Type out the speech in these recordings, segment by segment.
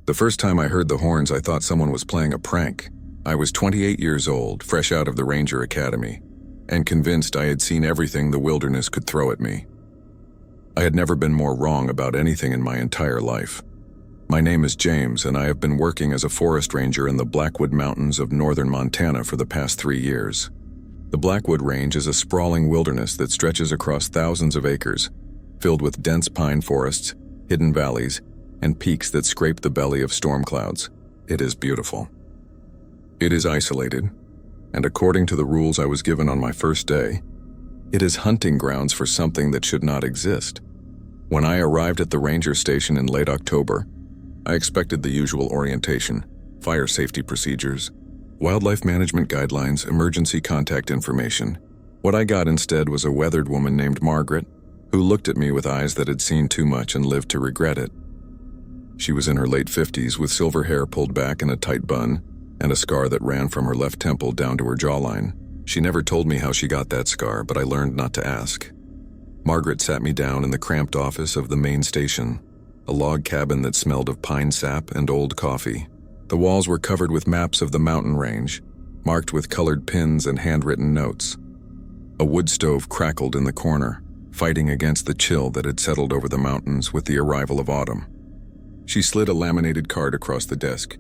The first time I heard the horns, I thought someone was playing a prank. I was 28 years old, fresh out of the Ranger Academy, and convinced I had seen everything the wilderness could throw at me. I had never been more wrong about anything in my entire life. My name is James, and I have been working as a forest ranger in the Blackwood Mountains of northern Montana for the past 3 years. The Blackwood Range is a sprawling wilderness that stretches across thousands of acres, filled with dense pine forests, hidden valleys, and peaks that scrape the belly of storm clouds. It is beautiful. It is isolated, and according to the rules I was given on my first day, it is hunting grounds for something that should not exist. When I arrived at the ranger station in late October, I expected the usual orientation, fire safety procedures, wildlife management guidelines, emergency contact information. What I got instead was a weathered woman named Margaret, who looked at me with eyes that had seen too much and lived to regret it. She was in her late 50s with silver hair pulled back in a tight bun and a scar that ran from her left temple down to her jawline. She never told me how she got that scar, but I learned not to ask. Margaret sat me down in the cramped office of the main station, a log cabin that smelled of pine sap and old coffee. The walls were covered with maps of the mountain range, marked with colored pins and handwritten notes. A wood stove crackled in the corner, fighting against the chill that had settled over the mountains with the arrival of autumn. She slid a laminated card across the desk.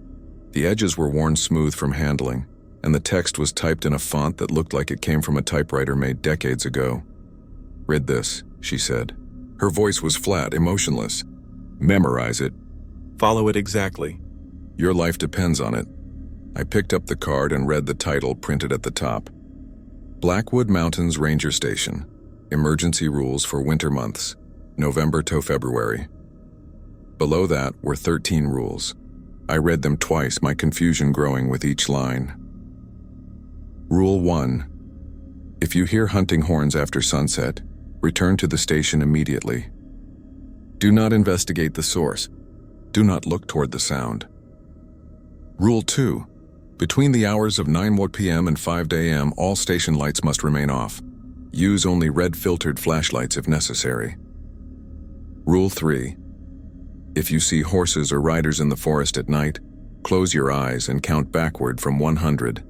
The edges were worn smooth from handling, and the text was typed in a font that looked like it came from a typewriter made decades ago. "Read this," she said. Her voice was flat, emotionless. "Memorize it. Follow it exactly. Your life depends on it." I picked up the card and read the title printed at the top. Blackwood Mountains Ranger Station. Emergency Rules for Winter Months, November to February. Below that were 13 rules. I read them twice, my confusion growing with each line. Rule 1. If you hear hunting horns after sunset, return to the station immediately. Do not investigate the source. Do not look toward the sound. Rule 2. Between the hours of 9 p.m. and 5 a.m., all station lights must remain off. Use only red-filtered flashlights if necessary. Rule 3. If you see horses or riders in the forest at night, close your eyes and count backward from 100.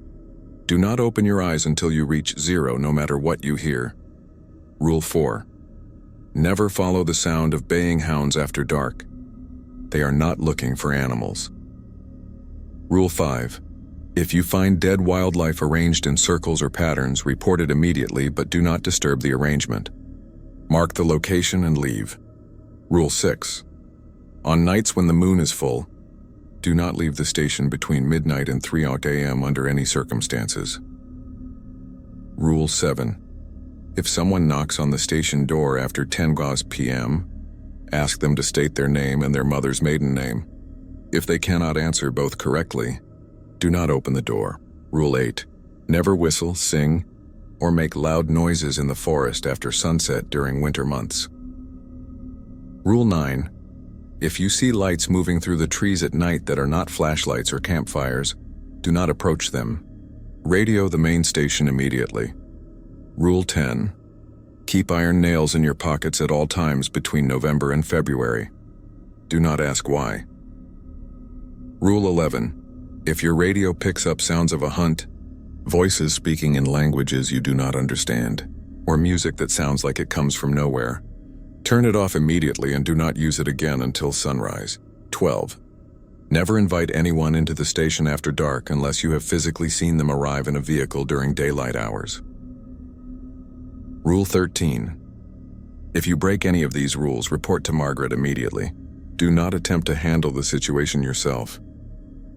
Do not open your eyes until you reach 0, no matter what you hear. Rule 4. Never follow the sound of baying hounds after dark. They are not looking for animals. Rule 5. If you find dead wildlife arranged in circles or patterns, report it immediately, but do not disturb the arrangement. Mark the location and leave. Rule 6. On nights when the moon is full, do not leave the station between midnight and 3 a.m. under any circumstances. Rule 7. If someone knocks on the station door after 10 p.m., ask them to state their name and their mother's maiden name. If they cannot answer both correctly, do not open the door. Rule 8. Never whistle, sing, or make loud noises in the forest after sunset during winter months. Rule 9. If you see lights moving through the trees at night that are not flashlights or campfires, do not approach them. Radio the main station immediately. Rule 10. Keep iron nails in your pockets at all times between November and February. Do not ask why. Rule 11. If your radio picks up sounds of a hunt, voices speaking in languages you do not understand, or music that sounds like it comes from nowhere, turn it off immediately and do not use it again until sunrise. 12. Never invite anyone into the station after dark unless you have physically seen them arrive in a vehicle during daylight hours. Rule 13. If you break any of these rules, report to Margaret immediately. Do not attempt to handle the situation yourself.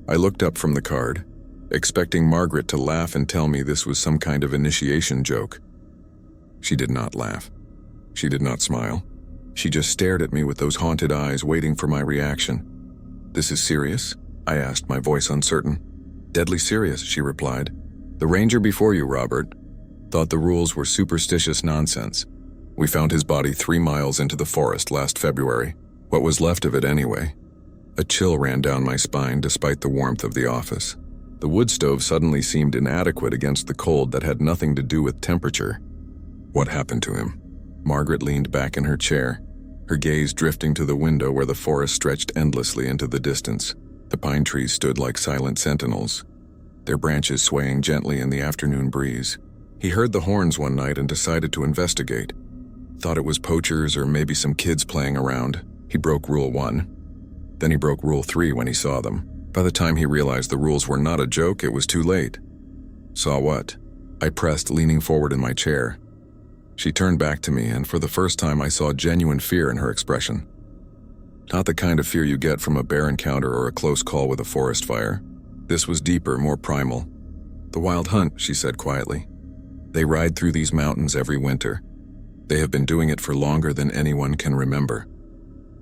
I looked up from the card, expecting Margaret to laugh and tell me this was some kind of initiation joke. She did not laugh. She did not smile. She just stared at me with those haunted eyes, waiting for my reaction. "This is serious?" I asked, my voice uncertain. "Deadly serious," she replied. "The ranger before you, Robert, thought the rules were superstitious nonsense. We found his body 3 miles into the forest last February. What was left of it anyway." A chill ran down my spine despite the warmth of the office. The wood stove suddenly seemed inadequate against the cold that had nothing to do with temperature. "What happened to him?" Margaret leaned back in her chair, her gaze drifting to the window where the forest stretched endlessly into the distance. The pine trees stood like silent sentinels, their branches swaying gently in the afternoon breeze. He heard the horns one night and decided to investigate. Thought it was poachers or maybe some kids playing around. He broke Rule 1. Then he broke Rule 3 when he saw them. By the time he realized the rules were not a joke, it was too late. Saw what? I pressed, leaning forward in my chair. She turned back to me, and for the first time I saw genuine fear in her expression. Not the kind of fear you get from a bear encounter or a close call with a forest fire. This was deeper, more primal. The wild hunt, she said quietly. They ride through these mountains every winter. They have been doing it for longer than anyone can remember.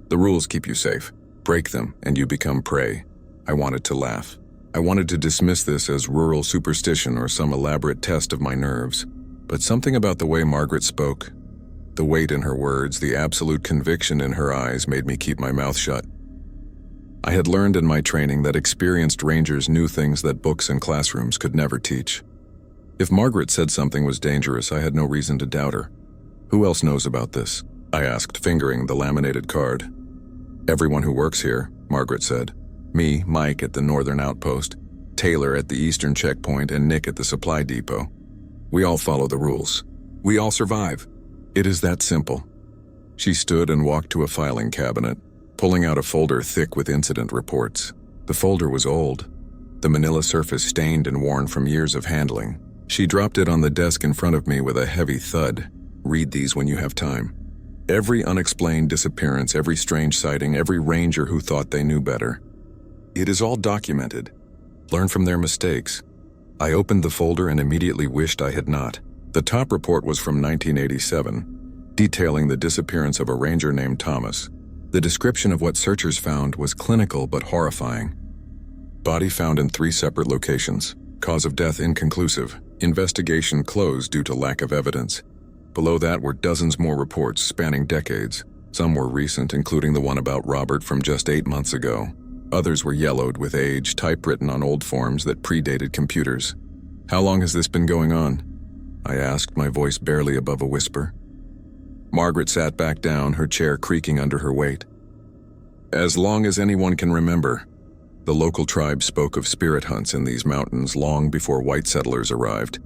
The rules keep you safe. Break them, and you become prey. I wanted to laugh. I wanted to dismiss this as rural superstition or some elaborate test of my nerves. But something about the way Margaret spoke, the weight in her words, the absolute conviction in her eyes made me keep my mouth shut. I had learned in my training that experienced rangers knew things that books and classrooms could never teach. If Margaret said something was dangerous, I had no reason to doubt her. Who else knows about this? I asked, fingering the laminated card. Everyone who works here, Margaret said. Me, Mike at the northern outpost, Taylor at the eastern checkpoint, and Nick at the supply depot. We all follow the rules. We all survive. It is that simple. She stood and walked to a filing cabinet, pulling out a folder thick with incident reports. The folder was old, the manila surface stained and worn from years of handling. She dropped it on the desk in front of me with a heavy thud. Read these when you have time. Every unexplained disappearance, every strange sighting, every ranger who thought they knew better. It is all documented. Learn from their mistakes. I opened the folder and immediately wished I had not. The top report was from 1987, detailing the disappearance of a ranger named Thomas. The description of what searchers found was clinical but horrifying. Body found in 3 separate locations. Cause of death inconclusive. Investigation closed due to lack of evidence. Below that were dozens more reports spanning decades. Some were recent, including the one about Robert from just 8 months ago. Others were yellowed with age, typewritten on old forms that predated computers. How long has this been going on? I asked, my voice barely above a whisper. Margaret sat back down, her chair creaking under her weight. As long as anyone can remember. The local tribe spoke of spirit hunts in these mountains long before white settlers arrived.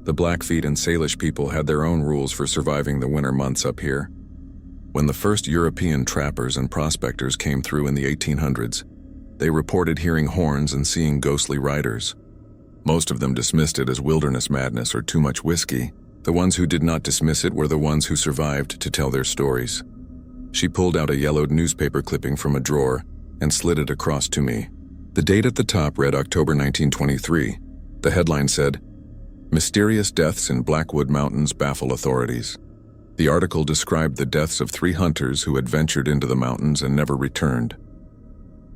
The Blackfeet and Salish people had their own rules for surviving the winter months up here. When the first European trappers and prospectors came through in the 1800s, they reported hearing horns and seeing ghostly riders. Most of them dismissed it as wilderness madness or too much whiskey. The ones who did not dismiss it were the ones who survived to tell their stories. She pulled out a yellowed newspaper clipping from a drawer and slid it across to me. The date at the top read October 1923. The headline said, "Mysterious deaths in Blackwood Mountains baffle authorities." The article described the deaths of 3 hunters who had ventured into the mountains and never returned.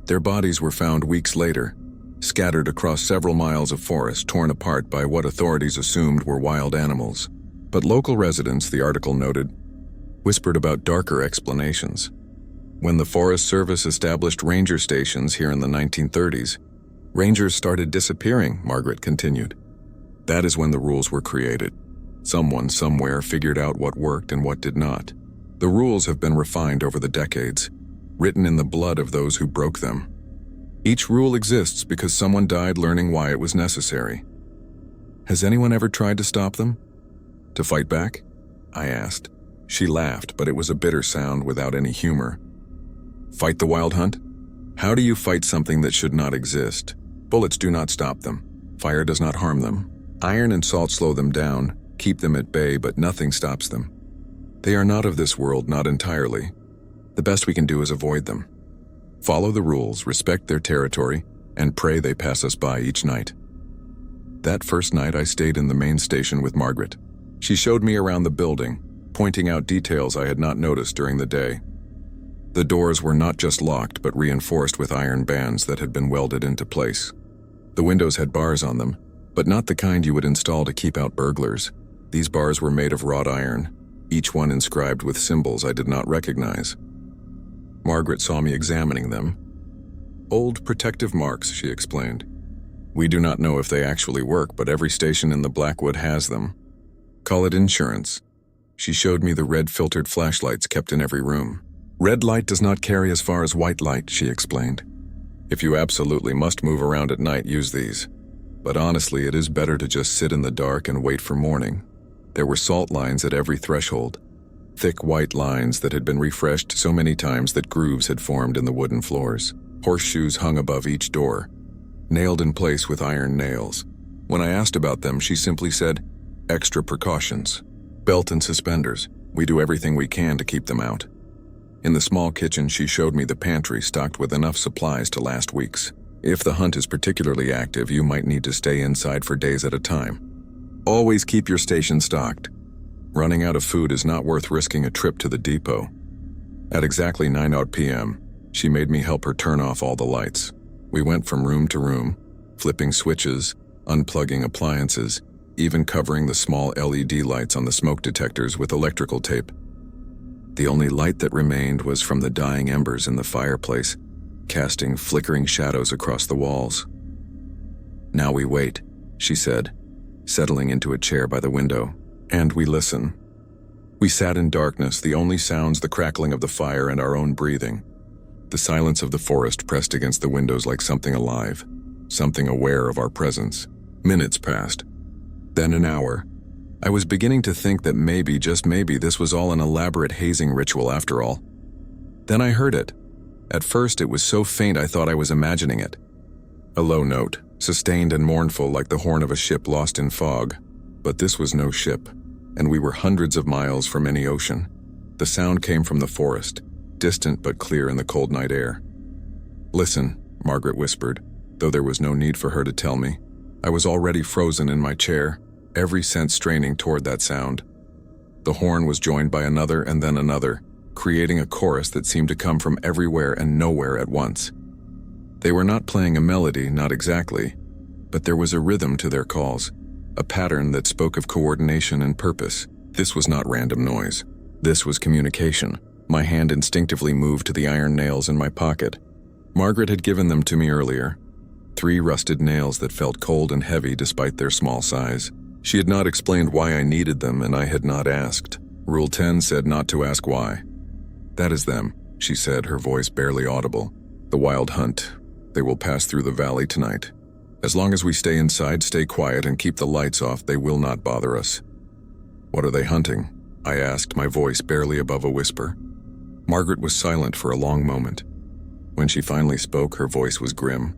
Their bodies were found weeks later, scattered across several miles of forest torn apart by what authorities assumed were wild animals. But local residents, the article noted, whispered about darker explanations. When the Forest Service established ranger stations here in the 1930s, rangers started disappearing, Margaret continued. That is when the rules were created. Someone somewhere figured out what worked and what did not. The rules have been refined over the decades, written in the blood of those who broke them. Each rule exists because someone died learning why it was necessary. Has anyone ever tried to stop them? To fight back? I asked. She laughed, but it was a bitter sound without any humor. Fight the wild hunt? How do you fight something that should not exist? Bullets do not stop them. Fire does not harm them. Iron and salt slow them down, keep them at bay, but nothing stops them. They are not of this world, not entirely. The best we can do is avoid them. Follow the rules, respect their territory, and pray they pass us by each night. That first night I stayed in the main station with Margaret. She showed me around the building, pointing out details I had not noticed during the day. The doors were not just locked, but reinforced with iron bands that had been welded into place. The windows had bars on them, but not the kind you would install to keep out burglars. These bars were made of wrought iron, each one inscribed with symbols I did not recognize. Margaret saw me examining them. Old protective marks, she explained. We do not know if they actually work, but every station in the Blackwood has them. Call it insurance. She showed me the red filtered flashlights kept in every room. Red light does not carry as far as white light, she explained. If you absolutely must move around at night, use these. But honestly, it is better to just sit in the dark and wait for morning. There were salt lines at every threshold, thick white lines that had been refreshed so many times that grooves had formed in the wooden floors. Horseshoes hung above each door, nailed in place with iron nails. When I asked about them, she simply said, "Extra precautions. Belt and suspenders. We do everything we can to keep them out." In the small kitchen, she showed me the pantry stocked with enough supplies to last weeks. If the hunt is particularly active, you might need to stay inside for days at a time. Always keep your station stocked. Running out of food is not worth risking a trip to the depot. At exactly 9 p.m., she made me help her turn off all the lights. We went from room to room, flipping switches, unplugging appliances, even covering the small LED lights on the smoke detectors with electrical tape. The only light that remained was from the dying embers in the fireplace, casting flickering shadows across the walls. "Now we wait," she said, settling into a chair by the window, "and we listen." We sat in darkness, the only sounds the crackling of the fire and our own breathing. The silence of the forest pressed against the windows like something alive, something aware of our presence. Minutes passed, then an hour. I was beginning to think that maybe, just maybe, this was all an elaborate hazing ritual after all. Then I heard it. At first it was so faint I thought I was imagining it. A low note, sustained and mournful like the horn of a ship lost in fog. But this was no ship, and we were hundreds of miles from any ocean. The sound came from the forest, distant but clear in the cold night air. "Listen," Margaret whispered, though there was no need for her to tell me. I was already frozen in my chair, every sense straining toward that sound. The horn was joined by another and then another, creating a chorus that seemed to come from everywhere and nowhere at once. They were not playing a melody, not exactly, but there was a rhythm to their calls, a pattern that spoke of coordination and purpose. This was not random noise. This was communication. My hand instinctively moved to the iron nails in my pocket. Margaret had given them to me earlier. 3 rusted nails that felt cold and heavy despite their small size. She had not explained why I needed them, and I had not asked. Rule 10 said not to ask why. "That is them," she said, her voice barely audible. "The wild hunt. They will pass through the valley tonight. As long as we stay inside, stay quiet, and keep the lights off, they will not bother us." "What are they hunting?" I asked, my voice barely above a whisper. Margaret was silent for a long moment. When she finally spoke, her voice was grim.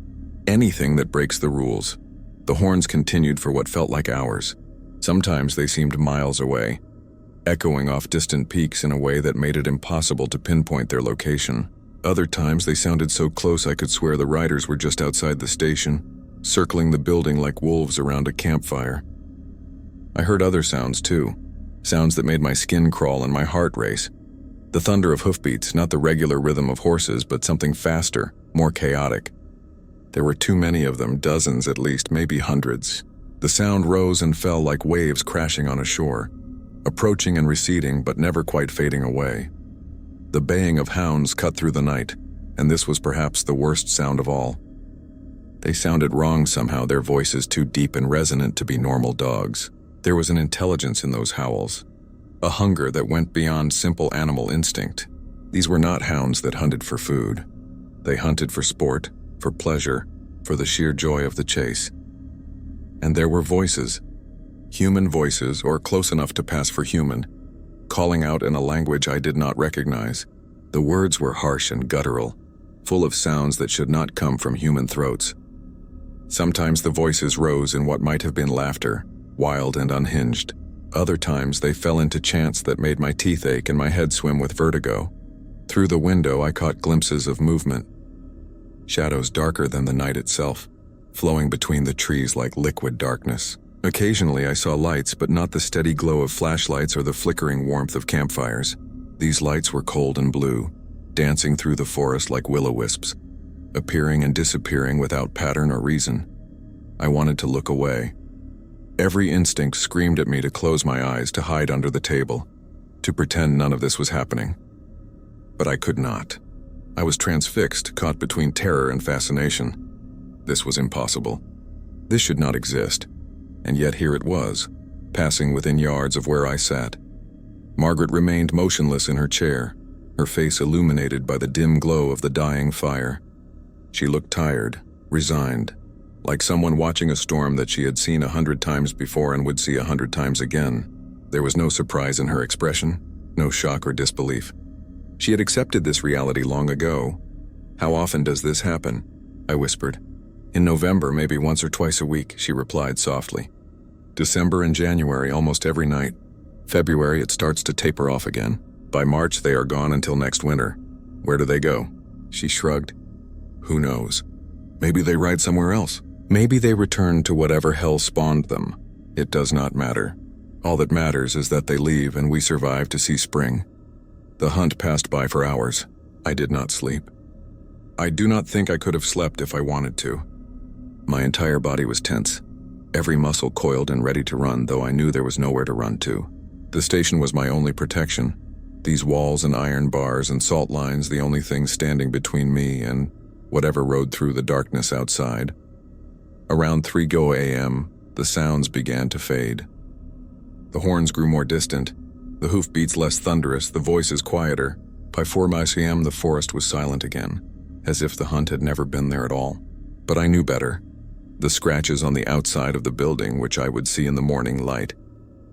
"Anything that breaks the rules." The horns continued for what felt like hours. Sometimes they seemed miles away, echoing off distant peaks in a way that made it impossible to pinpoint their location. Other times they sounded so close I could swear the riders were just outside the station, circling the building like wolves around a campfire. I heard other sounds too, sounds that made my skin crawl and my heart race. The thunder of hoofbeats, not the regular rhythm of horses, but something faster, more chaotic. There were too many of them, dozens at least, maybe hundreds. The sound rose and fell like waves crashing on a shore, approaching and receding but never quite fading away. The baying of hounds cut through the night, and this was perhaps the worst sound of all. They sounded wrong somehow, their voices too deep and resonant to be normal dogs. There was an intelligence in those howls, a hunger that went beyond simple animal instinct. These were not hounds that hunted for food. They hunted for sport, for pleasure, for the sheer joy of the chase. And there were voices, human voices, or close enough to pass for human, calling out in a language I did not recognize. The words were harsh and guttural, full of sounds that should not come from human throats. Sometimes the voices rose in what might have been laughter, wild and unhinged. Other times they fell into chants that made my teeth ache and my head swim with vertigo. Through the window I caught glimpses of movement, shadows darker than the night itself, flowing between the trees like liquid darkness. Occasionally I saw lights, but not the steady glow of flashlights or the flickering warmth of campfires. These lights were cold and blue, dancing through the forest like will-o-wisps, appearing and disappearing without pattern or reason. I wanted to look away. Every instinct screamed at me to close my eyes, to hide under the table, to pretend none of this was happening. But I could not. I was transfixed, caught between terror and fascination. This was impossible. This should not exist. And yet here it was, passing within yards of where I sat. Margaret remained motionless in her chair, her face illuminated by the dim glow of the dying fire. She looked tired, resigned, like someone watching a storm that she had seen 100 times before and would see 100 times again. There was no surprise in her expression, no shock or disbelief. She had accepted this reality long ago. "How often does this happen?" I whispered. "In November, maybe once or twice a week," she replied softly. "December and January, almost every night. February, it starts to taper off again. By March, they are gone until next winter." "Where do they go?" She shrugged. "Who knows? Maybe they ride somewhere else. Maybe they return to whatever hell spawned them. It does not matter. All that matters is that they leave and we survive to see spring." The hunt passed by for hours. I did not sleep. I do not think I could have slept if I wanted to. My entire body was tense, every muscle coiled and ready to run, though I knew there was nowhere to run to. The station was my only protection. These walls and iron bars and salt lines the only things standing between me and whatever rode through the darkness outside. Around 3 a.m., the sounds began to fade. The horns grew more distant, the hoofbeats less thunderous, the voices quieter. By 4 a.m., the forest was silent again, as if the hunt had never been there at all. But I knew better. The scratches on the outside of the building, which I would see in the morning light,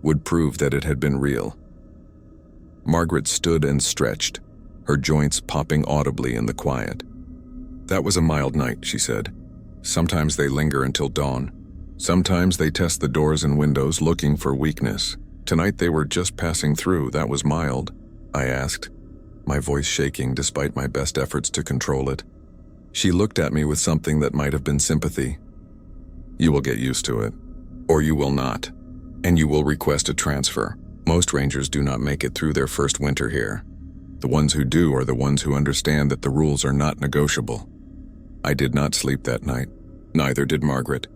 would prove that it had been real. Margaret stood and stretched, her joints popping audibly in the quiet. "That was a mild night," she said. "Sometimes they linger until dawn. Sometimes they test the doors and windows looking for weakness. Tonight they were just passing through. That was mild." I asked, my voice shaking despite my best efforts to control it. She looked at me with something that might have been sympathy. "You will get used to it. Or you will not. And you will request a transfer. Most rangers do not make it through their first winter here. The ones who do are the ones who understand that the rules are not negotiable." I did not sleep that night. Neither did Margaret.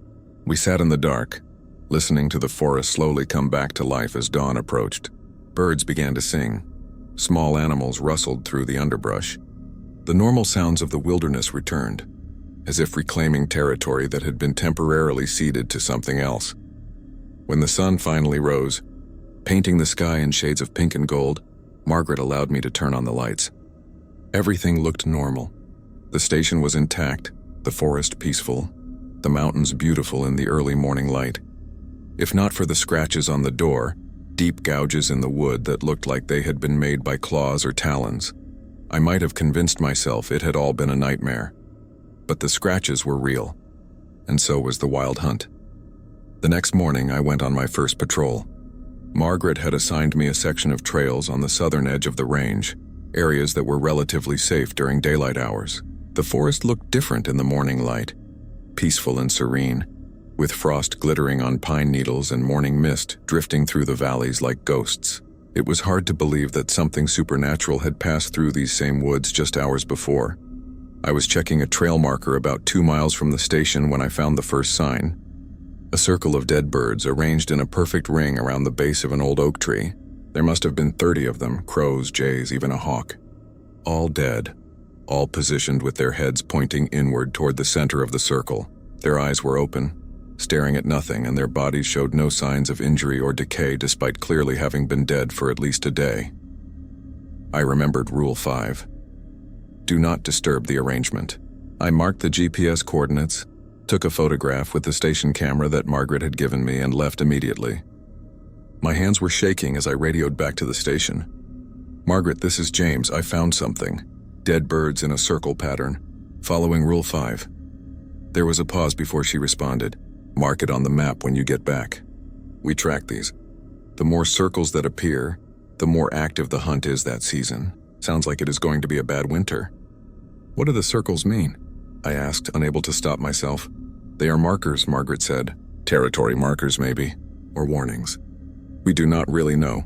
We sat in the dark, listening to the forest slowly come back to life as dawn approached. Birds began to sing. Small animals rustled through the underbrush. The normal sounds of the wilderness returned, as if reclaiming territory that had been temporarily ceded to something else. When the sun finally rose, painting the sky in shades of pink and gold, Margaret allowed me to turn on the lights. Everything looked normal. The station was intact, the forest peaceful, the mountains beautiful in the early morning light. If not for the scratches on the door, deep gouges in the wood that looked like they had been made by claws or talons, I might have convinced myself it had all been a nightmare. But the scratches were real, and so was the wild hunt. The next morning, I went on my first patrol. Margaret had assigned me a section of trails on the southern edge of the range, areas that were relatively safe during daylight hours. The forest looked different in the morning light, peaceful and serene, with frost glittering on pine needles and morning mist drifting through the valleys like ghosts. It was hard to believe that something supernatural had passed through these same woods just hours before. I was checking a trail marker about 2 miles from the station when I found the first sign. A circle of dead birds arranged in a perfect ring around the base of an old oak tree. There must have been 30 of them, crows, jays, even a hawk. All dead, all positioned with their heads pointing inward toward the center of the circle. Their eyes were open, staring at nothing, and their bodies showed no signs of injury or decay despite clearly having been dead for at least a day. I remembered Rule 5. Do not disturb the arrangement. I marked the GPS coordinates, took a photograph with the station camera that Margaret had given me, and left immediately. My hands were shaking as I radioed back to the station. "Margaret, this is James. I found something. Dead birds in a circle pattern, following Rule 5. There was a pause before she responded. "Mark it on the map when you get back. We track these. The more circles that appear, the more active the hunt is that season. Sounds like it is going to be a bad winter." "What do the circles mean?" I asked, unable to stop myself. "They are markers," Margaret said. "Territory markers, maybe, or warnings. We do not really know.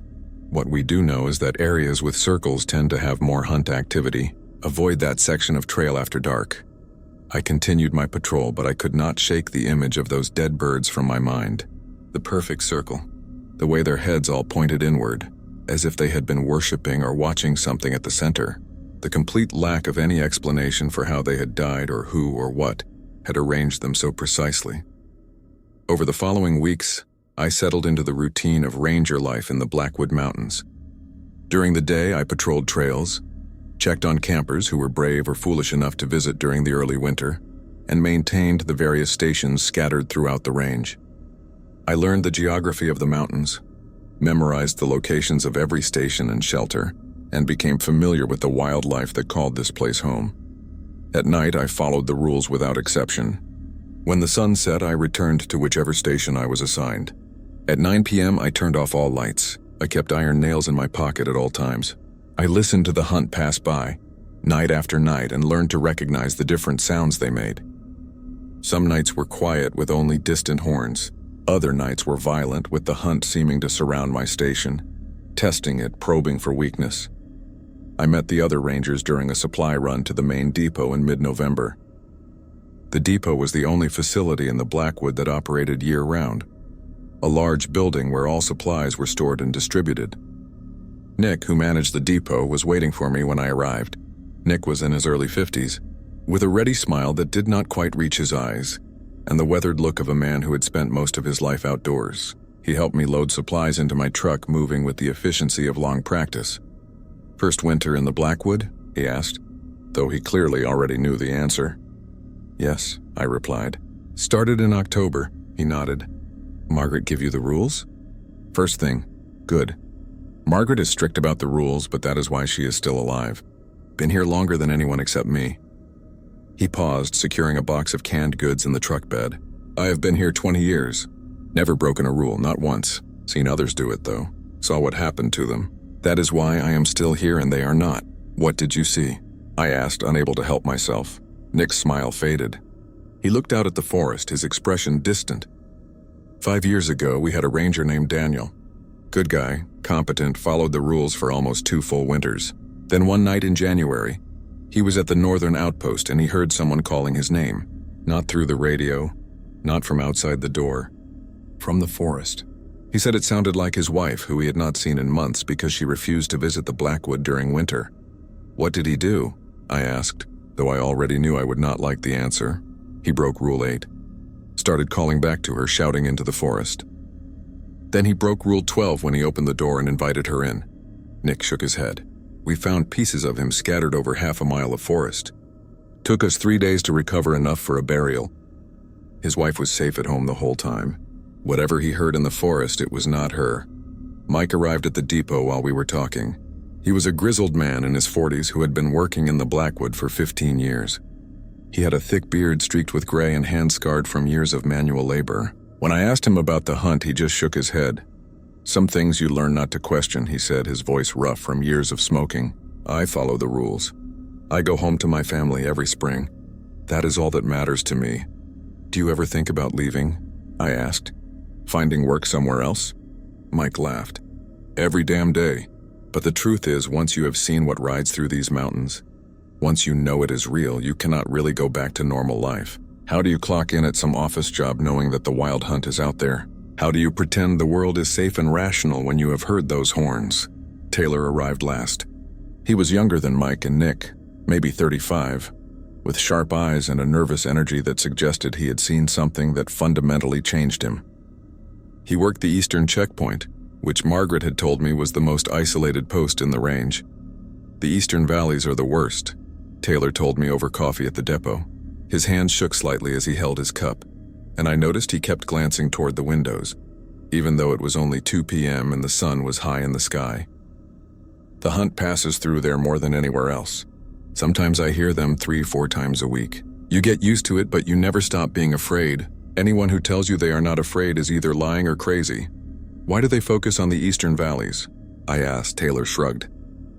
What we do know is that areas with circles tend to have more hunt activity. Avoid that section of trail after dark." I continued my patrol, but I could not shake the image of those dead birds from my mind. The perfect circle, the way their heads all pointed inward, as if they had been worshipping or watching something at the center. The complete lack of any explanation for how they had died or who or what had arranged them so precisely. Over the following weeks, I settled into the routine of ranger life in the Blackwood Mountains. During the day, I patrolled trails, checked on campers who were brave or foolish enough to visit during the early winter, and maintained the various stations scattered throughout the range. I learned the geography of the mountains, memorized the locations of every station and shelter, and became familiar with the wildlife that called this place home. At night, I followed the rules without exception. When the sun set, I returned to whichever station I was assigned. At 9 p.m., I turned off all lights. I kept iron nails in my pocket at all times. I listened to the hunt pass by, night after night, and learned to recognize the different sounds they made. Some nights were quiet with only distant horns. Other nights were violent, with the hunt seeming to surround my station, testing it, probing for weakness. I met the other rangers during a supply run to the main depot in mid-November. The depot was the only facility in the Blackwood that operated year-round, a large building where all supplies were stored and distributed. Nick, who managed the depot, was waiting for me when I arrived. Nick was in his early 50s, with a ready smile that did not quite reach his eyes, and the weathered look of a man who had spent most of his life outdoors. He helped me load supplies into my truck, moving with the efficiency of long practice. "First winter in the Blackwood?" he asked, though he clearly already knew the answer. "Yes," I replied. "Started in October," he nodded. "Margaret give you the rules?" "First thing. Good. Margaret is strict about the rules, but that is why she is still alive. Been here longer than anyone except me." He paused, securing a box of canned goods in the truck bed. "I have been here 20 years. Never broken a rule, not once. Seen others do it, though. Saw what happened to them. That is why I am still here and they are not." "What did you see?" I asked, unable to help myself. Nick's smile faded. He looked out at the forest, his expression distant. 5 years ago, we had a ranger named Daniel. Good guy, competent, followed the rules for almost 2 full winters. Then one night in January, he was at the northern outpost and he heard someone calling his name. Not through the radio, not from outside the door. From the forest. He said it sounded like his wife, who he had not seen in months because she refused to visit the Blackwood during winter. "What did he do?" I asked, though I already knew I would not like the answer. "He broke Rule 8. Started calling back to her, shouting into the forest. Then he broke Rule 12 when he opened the door and invited her in." Nick shook his head. "We found pieces of him scattered over half a mile of forest. Took us 3 days to recover enough for a burial. His wife was safe at home the whole time. Whatever he heard in the forest, it was not her." Mike arrived at the depot while we were talking. He was a grizzled man in his 40s who had been working in the Blackwood for 15 years. He had a thick beard streaked with gray and hands scarred from years of manual labor. When I asked him about the hunt, he just shook his head. "Some things you learn not to question," he said, his voice rough from years of smoking. "I follow the rules. I go home to my family every spring. That is all that matters to me." "Do you ever think about leaving?" I asked. "Finding work somewhere else?" Mike laughed. "Every damn day. But the truth is, once you have seen what rides through these mountains, once you know it is real, you cannot really go back to normal life. How do you clock in at some office job knowing that the wild hunt is out there? How do you pretend the world is safe and rational when you have heard those horns?" Taylor arrived last. He was younger than Mike and Nick, maybe 35, with sharp eyes and a nervous energy that suggested he had seen something that fundamentally changed him. He worked the eastern checkpoint, which Margaret had told me was the most isolated post in the range. "The eastern valleys are the worst," Taylor told me over coffee at the depot. His hand shook slightly as he held his cup, and I noticed he kept glancing toward the windows, even though it was only 2 p.m. and the sun was high in the sky. "The hunt passes through there more than anywhere else. Sometimes I hear them 3-4 times a week. You get used to it, but you never stop being afraid. Anyone who tells you they are not afraid is either lying or crazy." "Why do they focus on the eastern valleys?" I asked. Taylor shrugged.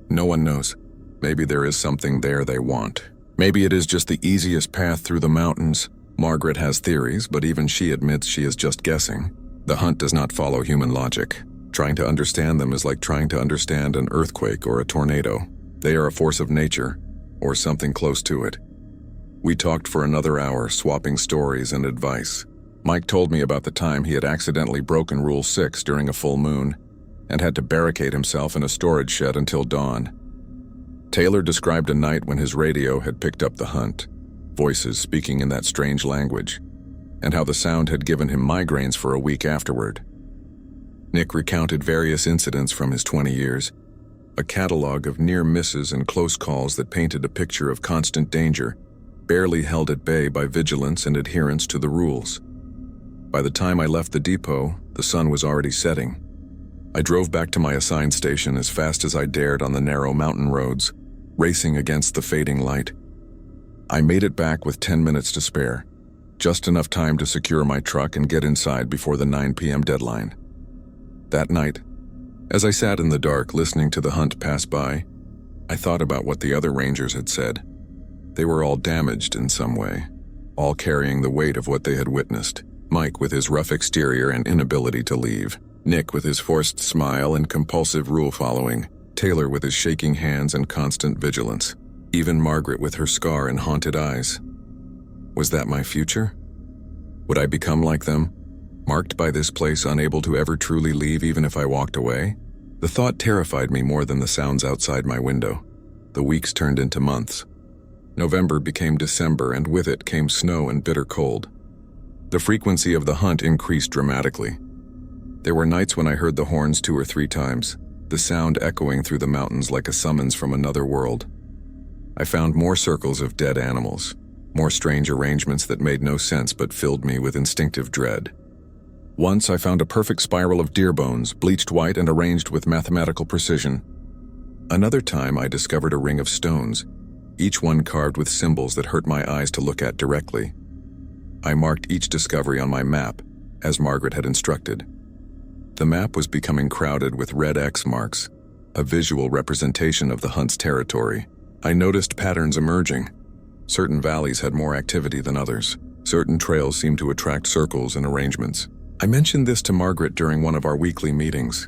"No one knows. Maybe there is something there they want. Maybe it is just the easiest path through the mountains. Margaret has theories, but even she admits she is just guessing. The hunt does not follow human logic. Trying to understand them is like trying to understand an earthquake or a tornado. They are a force of nature, or something close to it." We talked for another hour, swapping stories and advice. Mike told me about the time he had accidentally broken Rule 6 during a full moon and had to barricade himself in a storage shed until dawn. Taylor described a night when his radio had picked up the hunt, voices speaking in that strange language, and how the sound had given him migraines for a week afterward. Nick recounted various incidents from his 20 years, a catalog of near misses and close calls that painted a picture of constant danger, barely held at bay by vigilance and adherence to the rules. By the time I left the depot, the sun was already setting. I drove back to my assigned station as fast as I dared on the narrow mountain roads, racing against the fading light. I made it back with 10 minutes to spare, just enough time to secure my truck and get inside before the 9 p.m. deadline. That night, as I sat in the dark listening to the hunt pass by, I thought about what the other rangers had said. They were all damaged in some way, all carrying the weight of what they had witnessed. Mike with his rough exterior and inability to leave, Nick with his forced smile and compulsive rule-following, Taylor with his shaking hands and constant vigilance, even Margaret with her scar and haunted eyes. Was that my future? Would I become like them, marked by this place, unable to ever truly leave even if I walked away? The thought terrified me more than the sounds outside my window. The weeks turned into months. November became December, and with it came snow and bitter cold. The frequency of the hunt increased dramatically. There were nights when I heard the horns 2 or 3 times, the sound echoing through the mountains like a summons from another world. I found more circles of dead animals, more strange arrangements that made no sense but filled me with instinctive dread. Once I found a perfect spiral of deer bones, bleached white and arranged with mathematical precision. Another time I discovered a ring of stones, each one carved with symbols that hurt my eyes to look at directly. I marked each discovery on my map, as Margaret had instructed. The map was becoming crowded with red X marks, a visual representation of the hunt's territory. I noticed patterns emerging. Certain valleys had more activity than others. Certain trails seemed to attract circles and arrangements. I mentioned this to Margaret during one of our weekly meetings.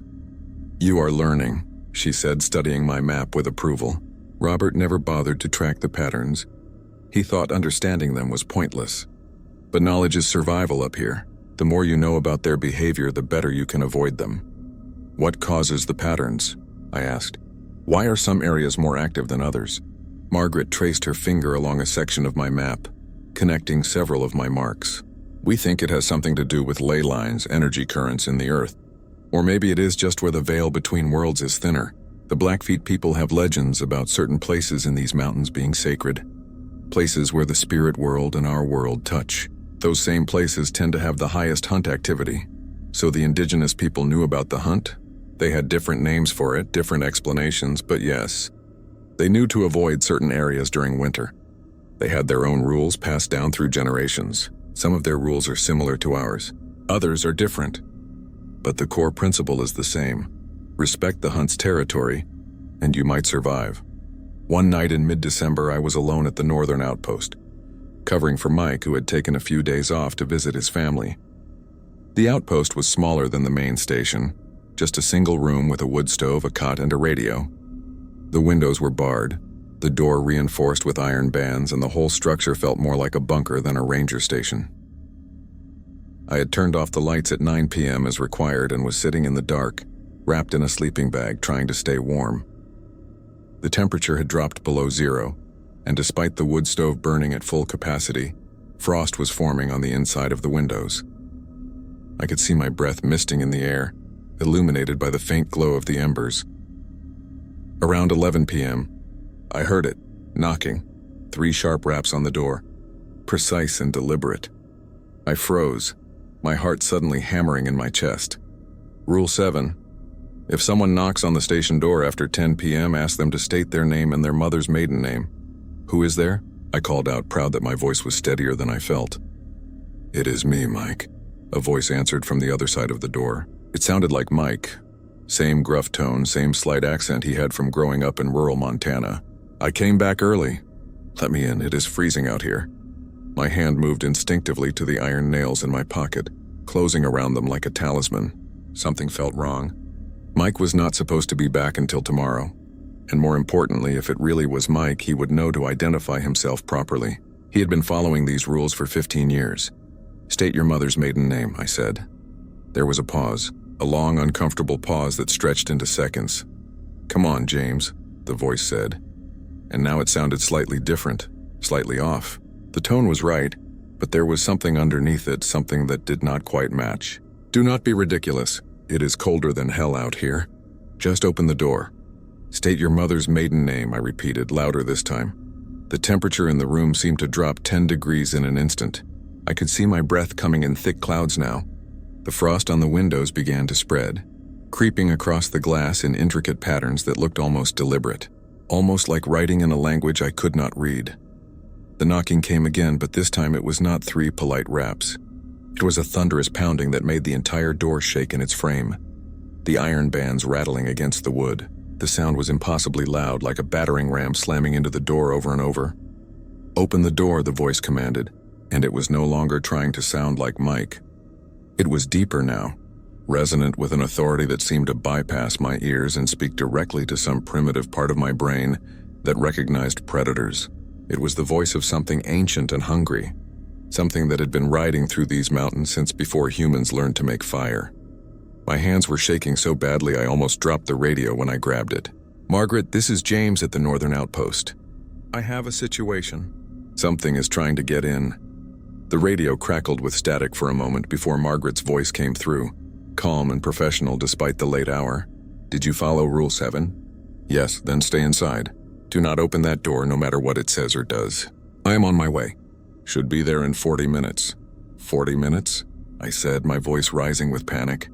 "You are learning," she said, studying my map with approval. Robert never bothered to track the patterns. He thought understanding them was pointless. But knowledge is survival up here. The more you know about their behavior, the better you can avoid them. "What causes the patterns?" I asked. "Why are some areas more active than others?" Margaret traced her finger along a section of my map, connecting several of my marks. "We think it has something to do with ley lines, energy currents in the earth. Or maybe it is just where the veil between worlds is thinner. The Blackfeet people have legends about certain places in these mountains being sacred. Places where the spirit world and our world touch. Those same places tend to have the highest hunt activity. So the indigenous people knew about the hunt? They had different names for it, different explanations, but yes. They knew to avoid certain areas during winter. They had their own rules passed down through generations. Some of their rules are similar to ours. Others are different. But the core principle is the same. Respect the hunt's territory, and you might survive. One night in mid-December, I was alone at the northern outpost, covering for Mike, who had taken a few days off to visit his family. The outpost was smaller than the main station, just a single room with a wood stove, a cot, and a radio. The windows were barred, the door reinforced with iron bands, and the whole structure felt more like a bunker than a ranger station. I had turned off the lights at 9 p.m. as required and was sitting in the dark, wrapped in a sleeping bag, trying to stay warm. The temperature had dropped below zero, and despite the wood stove burning at full capacity, frost was forming on the inside of the windows. I could see my breath misting in the air, illuminated by the faint glow of the embers. Around 11 p.m., I heard it, knocking, 3 sharp raps on the door, precise and deliberate. I froze, my heart suddenly hammering in my chest. Rule 7. If someone knocks on the station door after 10 p.m., ask them to state their name and their mother's maiden name. "Who is there?" I called out, proud that my voice was steadier than I felt. "It is me, Mike," a voice answered from the other side of the door. It sounded like Mike. Same gruff tone, same slight accent he had from growing up in rural Montana. "I came back early. Let me in, it is freezing out here." My hand moved instinctively to the iron nails in my pocket, closing around them like a talisman. Something felt wrong. Mike was not supposed to be back until tomorrow. And more importantly, if it really was Mike, he would know to identify himself properly. He had been following these rules for 15 years. "State your mother's maiden name," I said. There was a pause, a long, uncomfortable pause that stretched into seconds. "Come on, James," the voice said. And now it sounded slightly different, slightly off. The tone was right, but there was something underneath it, something that did not quite match. "Do not be ridiculous. It is colder than hell out here. Just open the door." State your mother's maiden name, I repeated, louder this time. The temperature in the room seemed to drop 10 degrees in an instant. I could see my breath coming in thick clouds now. The frost on the windows began to spread, creeping across the glass in intricate patterns that looked almost deliberate, almost like writing in a language I could not read. The knocking came again, but this time it was not 3 polite raps. It was a thunderous pounding that made the entire door shake in its frame, the iron bands rattling against the wood. The sound was impossibly loud, like a battering ram slamming into the door over and over. "Open the door," the voice commanded, and it was no longer trying to sound like Mike. It was deeper now, resonant with an authority that seemed to bypass my ears and speak directly to some primitive part of my brain that recognized predators. It was the voice of something ancient and hungry, something that had been riding through these mountains since before humans learned to make fire. My hands were shaking so badly I almost dropped the radio when I grabbed it. "Margaret, this is James at the Northern Outpost. I have a situation. Something is trying to get in." The radio crackled with static for a moment before Margaret's voice came through, calm and professional despite the late hour. "Did you follow Rule 7? Yes, then stay inside. Do not open that door no matter what it says or does. I am on my way. Should be there in 40 minutes. 40 minutes? I said, my voice rising with panic.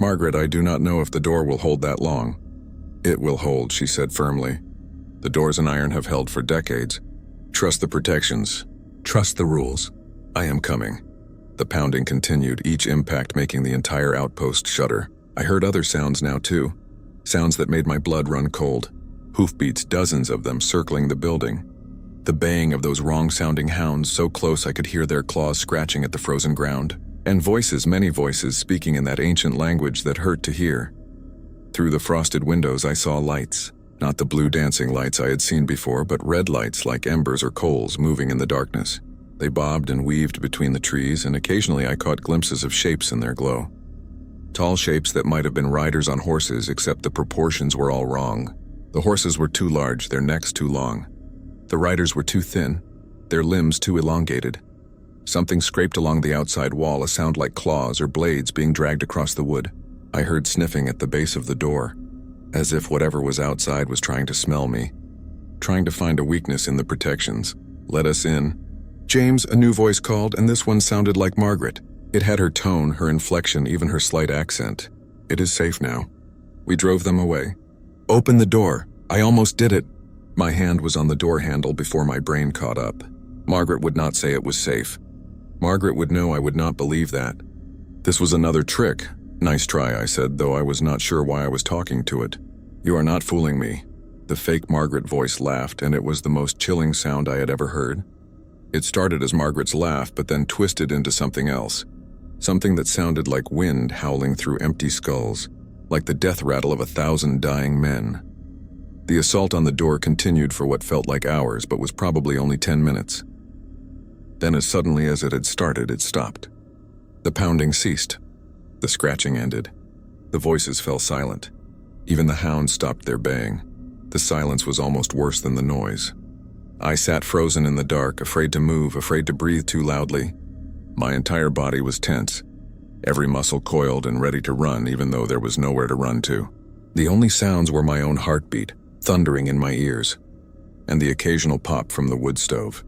"Margaret, I do not know if the door will hold that long." "It will hold," she said firmly. "The doors and iron have held for decades. Trust the protections. Trust the rules. I am coming." The pounding continued, each impact making the entire outpost shudder. I heard other sounds now too, sounds that made my blood run cold. Hoofbeats, dozens of them circling the building. The baying of those wrong-sounding hounds so close I could hear their claws scratching at the frozen ground. And voices, many voices, speaking in that ancient language that hurt to hear. Through the frosted windows I saw lights, not the blue dancing lights I had seen before, but red lights like embers or coals moving in the darkness. They bobbed and weaved between the trees, and occasionally I caught glimpses of shapes in their glow. Tall shapes that might have been riders on horses, except the proportions were all wrong. The horses were too large, their necks too long. The riders were too thin, their limbs too elongated. Something scraped along the outside wall, a sound like claws or blades being dragged across the wood. I heard sniffing at the base of the door, as if whatever was outside was trying to smell me, trying to find a weakness in the protections. "Let us in." "James," a new voice called, and this one sounded like Margaret. It had her tone, her inflection, even her slight accent. "It is safe now." We drove them away. "Open the door." I almost did it. My hand was on the door handle before my brain caught up. Margaret would not say it was safe. Margaret would know I would not believe that. This was another trick. "Nice try," I said, though I was not sure why I was talking to it. "You are not fooling me." The fake Margaret voice laughed, and it was the most chilling sound I had ever heard. It started as Margaret's laugh, but then twisted into something else. Something that sounded like wind howling through empty skulls, like the death rattle of 1,000 dying men. The assault on the door continued for what felt like hours, but was probably only 10 minutes. Then as suddenly as it had started, it stopped. The pounding ceased. The scratching ended. The voices fell silent. Even the hounds stopped their baying. The silence was almost worse than the noise. I sat frozen in the dark, afraid to move, afraid to breathe too loudly. My entire body was tense, every muscle coiled and ready to run, even though there was nowhere to run to. The only sounds were my own heartbeat, thundering in my ears, and the occasional pop from the wood stove.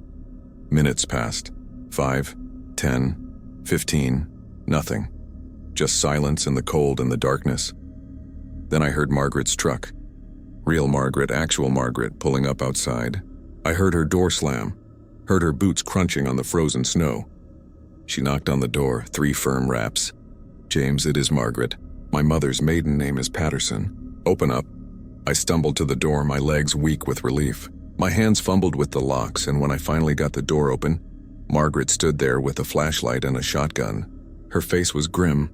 Minutes passed. 5, 10, 15, nothing. Just silence and the cold and the darkness. Then I heard Margaret's truck. Real Margaret, actual Margaret, pulling up outside. I heard her door slam, heard her boots crunching on the frozen snow. She knocked on the door, 3 firm raps. "James, it is Margaret. My mother's maiden name is Patterson. Open up." I stumbled to the door, my legs weak with relief. My hands fumbled with the locks, and when I finally got the door open, Margaret stood there with a flashlight and a shotgun. Her face was grim.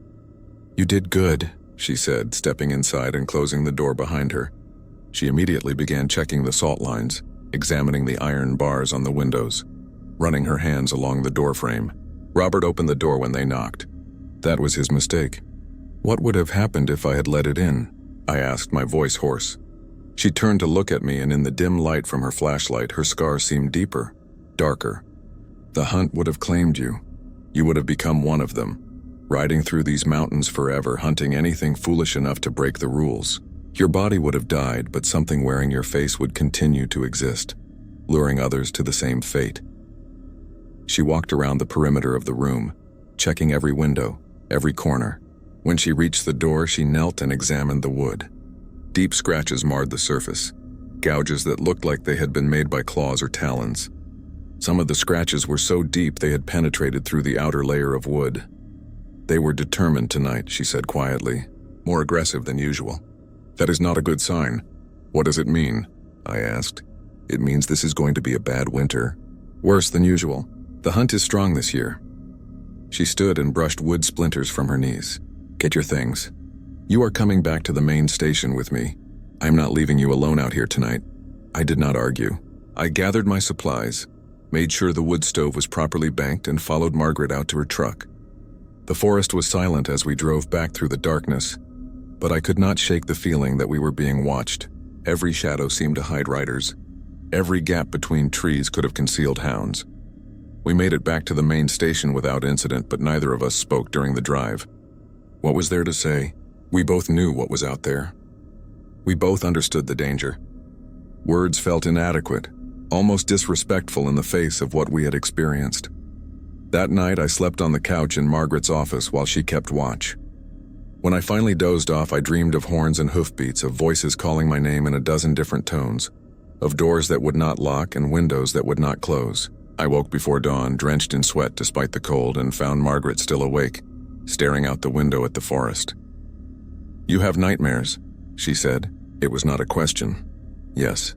"You did good," she said, stepping inside and closing the door behind her. She immediately began checking the salt lines, examining the iron bars on the windows, running her hands along the door frame. Robert opened the door when they knocked. That was his mistake. "What would have happened if I had let it in?" I asked, my voice hoarse. She turned to look at me, and in the dim light from her flashlight, her scar seemed deeper, darker. "The hunt would have claimed you. You would have become one of them, riding through these mountains forever, hunting anything foolish enough to break the rules. Your body would have died, but something wearing your face would continue to exist, luring others to the same fate. She walked around the perimeter of the room, checking every window, every corner. When she reached the door, she knelt and examined the wood. Deep scratches marred the surface, gouges that looked like they had been made by claws or talons. Some of the scratches were so deep they had penetrated through the outer layer of wood. "They were determined tonight," she said quietly, "more aggressive than usual." "That is not a good sign." "What does it mean?" I asked. "It means this is going to be a bad winter. Worse than usual. The hunt is strong this year." She stood and brushed wood splinters from her knees. "Get your things. You are coming back to the main station with me. I'm not leaving you alone out here tonight." I did not argue. I gathered my supplies, made sure the wood stove was properly banked, and followed Margaret out to her truck. The forest was silent as we drove back through the darkness, but I could not shake the feeling that we were being watched. Every shadow seemed to hide riders. Every gap between trees could have concealed hounds. We made it back to the main station without incident, but neither of us spoke during the drive. What was there to say? We both knew what was out there. We both understood the danger. Words felt inadequate, almost disrespectful in the face of what we had experienced. That night, I slept on the couch in Margaret's office while she kept watch. When I finally dozed off, I dreamed of horns and hoofbeats, of voices calling my name in a dozen different tones, of doors that would not lock and windows that would not close. I woke before dawn, drenched in sweat despite the cold, and found Margaret still awake, staring out the window at the forest. "You have nightmares," she said. It was not a question. "Yes.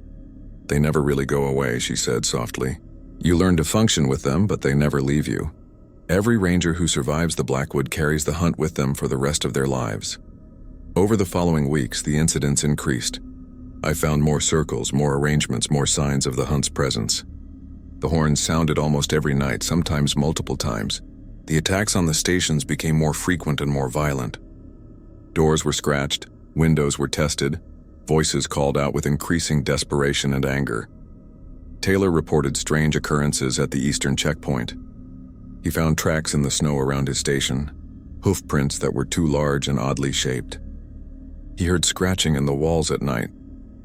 They never really go away," she said softly. "You learn to function with them, but they never leave you. Every ranger who survives the Blackwood carries the hunt with them for the rest of their lives." Over the following weeks, the incidents increased. I found more circles, more arrangements, more signs of the hunt's presence. The horns sounded almost every night, sometimes multiple times. The attacks on the stations became more frequent and more violent. Doors were scratched, windows were tested, voices called out with increasing desperation and anger. Taylor reported strange occurrences at the eastern checkpoint. He found tracks in the snow around his station, hoof prints that were too large and oddly shaped. He heard scratching in the walls at night,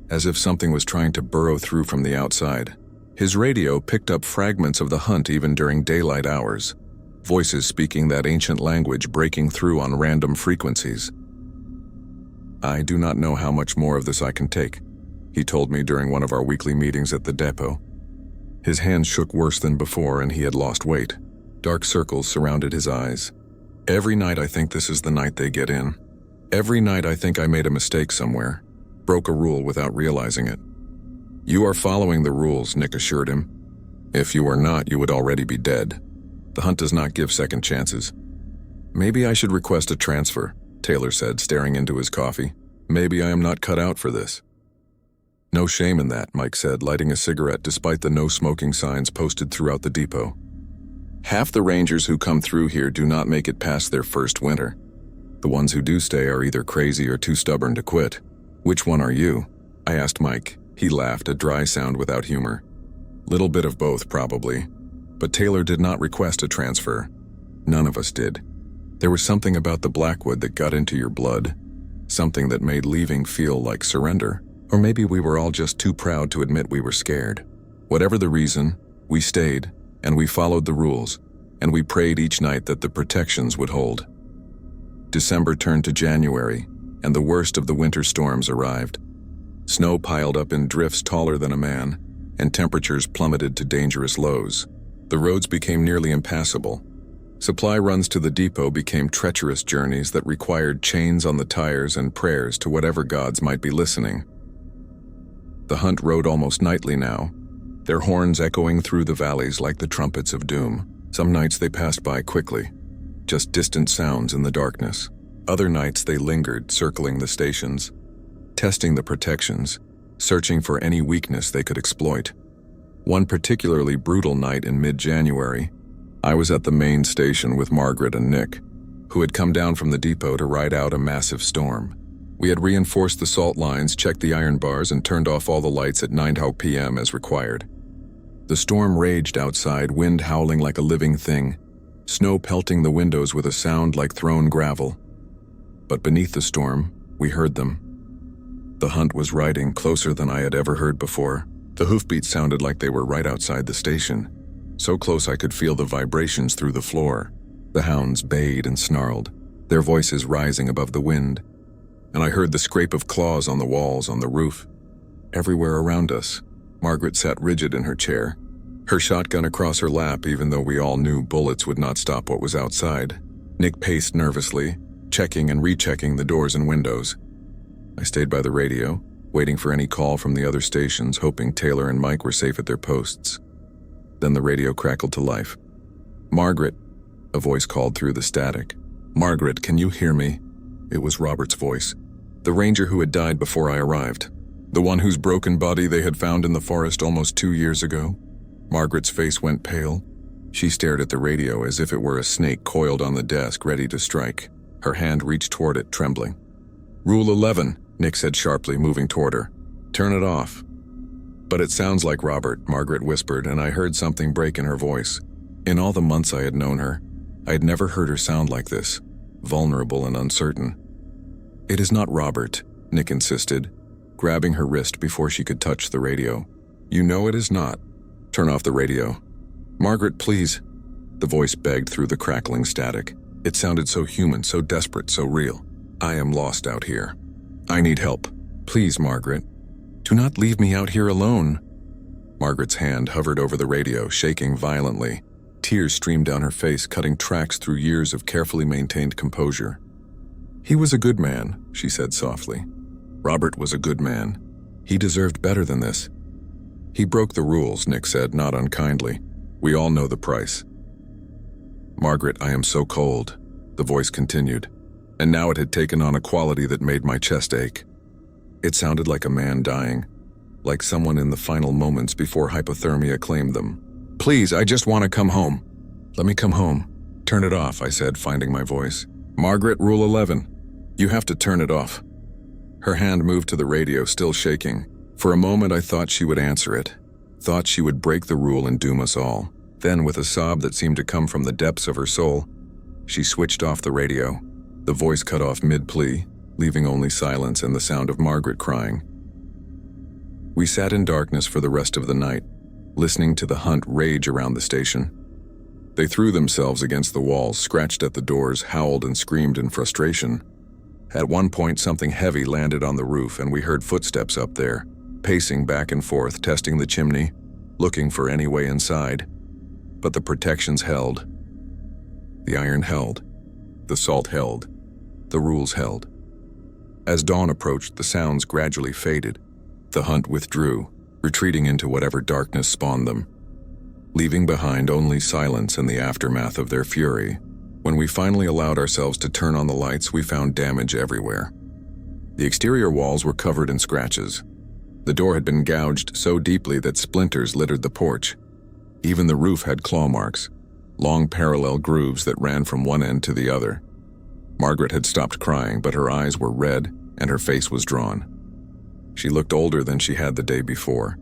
as if something was trying to burrow through from the outside. His radio picked up fragments of the hunt even during daylight hours, voices speaking that ancient language breaking through on random frequencies. "I do not know how much more of this I can take," he told me during one of our weekly meetings at the depot. His hands shook worse than before, and he had lost weight. Dark circles surrounded his eyes. "Every night I think this is the night they get in. Every night I think I made a mistake somewhere, broke a rule without realizing it." "You are following the rules," Nick assured him. "If you are not, you would already be dead. The hunt does not give second chances." "Maybe I should request a transfer," Taylor said, staring into his coffee. "Maybe I am not cut out for this." "No shame in that," Mike said, lighting a cigarette despite the no smoking signs posted throughout the depot. "Half the rangers who come through here do not make it past their first winter. The ones who do stay are either crazy or too stubborn to quit." "Which one are you?" I asked Mike. He laughed, a dry sound without humor. "Little bit of both, probably." But Taylor did not request a transfer. None of us did. There was something about the Blackwood that got into your blood, something that made leaving feel like surrender. Or maybe we were all just too proud to admit we were scared. Whatever the reason, we stayed, and we followed the rules, and we prayed each night that the protections would hold. December turned to January, and the worst of the winter storms arrived. Snow piled up in drifts taller than a man, and temperatures plummeted to dangerous lows. The roads became nearly impassable. Supply runs to the depot became treacherous journeys that required chains on the tires and prayers to whatever gods might be listening. The hunt rode almost nightly now, their horns echoing through the valleys like the trumpets of doom. Some nights they passed by quickly, just distant sounds in the darkness. Other nights they lingered, circling the stations, testing the protections, searching for any weakness they could exploit. One particularly brutal night in mid-January, I was at the main station with Margaret and Nick, who had come down from the depot to ride out a massive storm. We had reinforced the salt lines, checked the iron bars, and turned off all the lights at 9 p.m. as required. The storm raged outside, wind howling like a living thing, snow pelting the windows with a sound like thrown gravel. But beneath the storm, we heard them. The hunt was riding closer than I had ever heard before. The hoofbeats sounded like they were right outside the station. So close I could feel the vibrations through the floor. The hounds bayed and snarled, their voices rising above the wind. And I heard the scrape of claws on the walls, on the roof. Everywhere around us, Margaret sat rigid in her chair, her shotgun across her lap even though we all knew bullets would not stop what was outside. Nick paced nervously, checking and rechecking the doors and windows. I stayed by the radio, waiting for any call from the other stations, hoping Taylor and Mike were safe at their posts. Then the radio crackled to life. "Margaret," a voice called through the static. "Margaret, can you hear me?" It was Robert's voice, the ranger who had died before I arrived, the one whose broken body they had found in the forest almost 2 years ago. Margaret's face went pale. She stared at the radio as if it were a snake coiled on the desk, ready to strike. Her hand reached toward it, trembling. "Rule 11, Nick said sharply, moving toward her. "Turn it off." "But it sounds like Robert," Margaret whispered, and I heard something break in her voice. In all the months I had known her, I had never heard her sound like this, vulnerable and uncertain. "It is not Robert," Nick insisted, grabbing her wrist before she could touch the radio. "You know it is not. Turn off the radio." "Margaret, please," the voice begged through the crackling static. It sounded so human, so desperate, so real. "I am lost out here. I need help. Please, Margaret. Do not leave me out here alone." Margaret's hand hovered over the radio, shaking violently. Tears streamed down her face, cutting tracks through years of carefully maintained composure. "He was a good man," she said softly. "Robert was a good man. He deserved better than this." "He broke the rules," Nick said, not unkindly. "We all know the price." "Margaret, I am so cold," the voice continued, and now it had taken on a quality that made my chest ache. It sounded like a man dying, like someone in the final moments before hypothermia claimed them. "Please, I just want to come home." "Let me come home." "Turn it off," I said, finding my voice. "Margaret, Rule 11. You have to turn it off." Her hand moved to the radio, still shaking. For a moment I thought she would answer it, thought she would break the rule and doom us all. Then, with a sob that seemed to come from the depths of her soul, she switched off the radio. The voice cut off mid-plea, leaving only silence and the sound of Margaret crying. We sat in darkness for the rest of the night, listening to the hunt rage around the station. They threw themselves against the walls, scratched at the doors, howled and screamed in frustration. At one point, something heavy landed on the roof and we heard footsteps up there, pacing back and forth, testing the chimney, looking for any way inside. But the protections held. The iron held. The salt held. The rules held. As dawn approached, the sounds gradually faded. The hunt withdrew, retreating into whatever darkness spawned them, leaving behind only silence and the aftermath of their fury. When we finally allowed ourselves to turn on the lights, we found damage everywhere. The exterior walls were covered in scratches. The door had been gouged so deeply that splinters littered the porch. Even the roof had claw marks, long parallel grooves that ran from one end to the other. Margaret had stopped crying, but her eyes were red and her face was drawn. She looked older than she had the day before,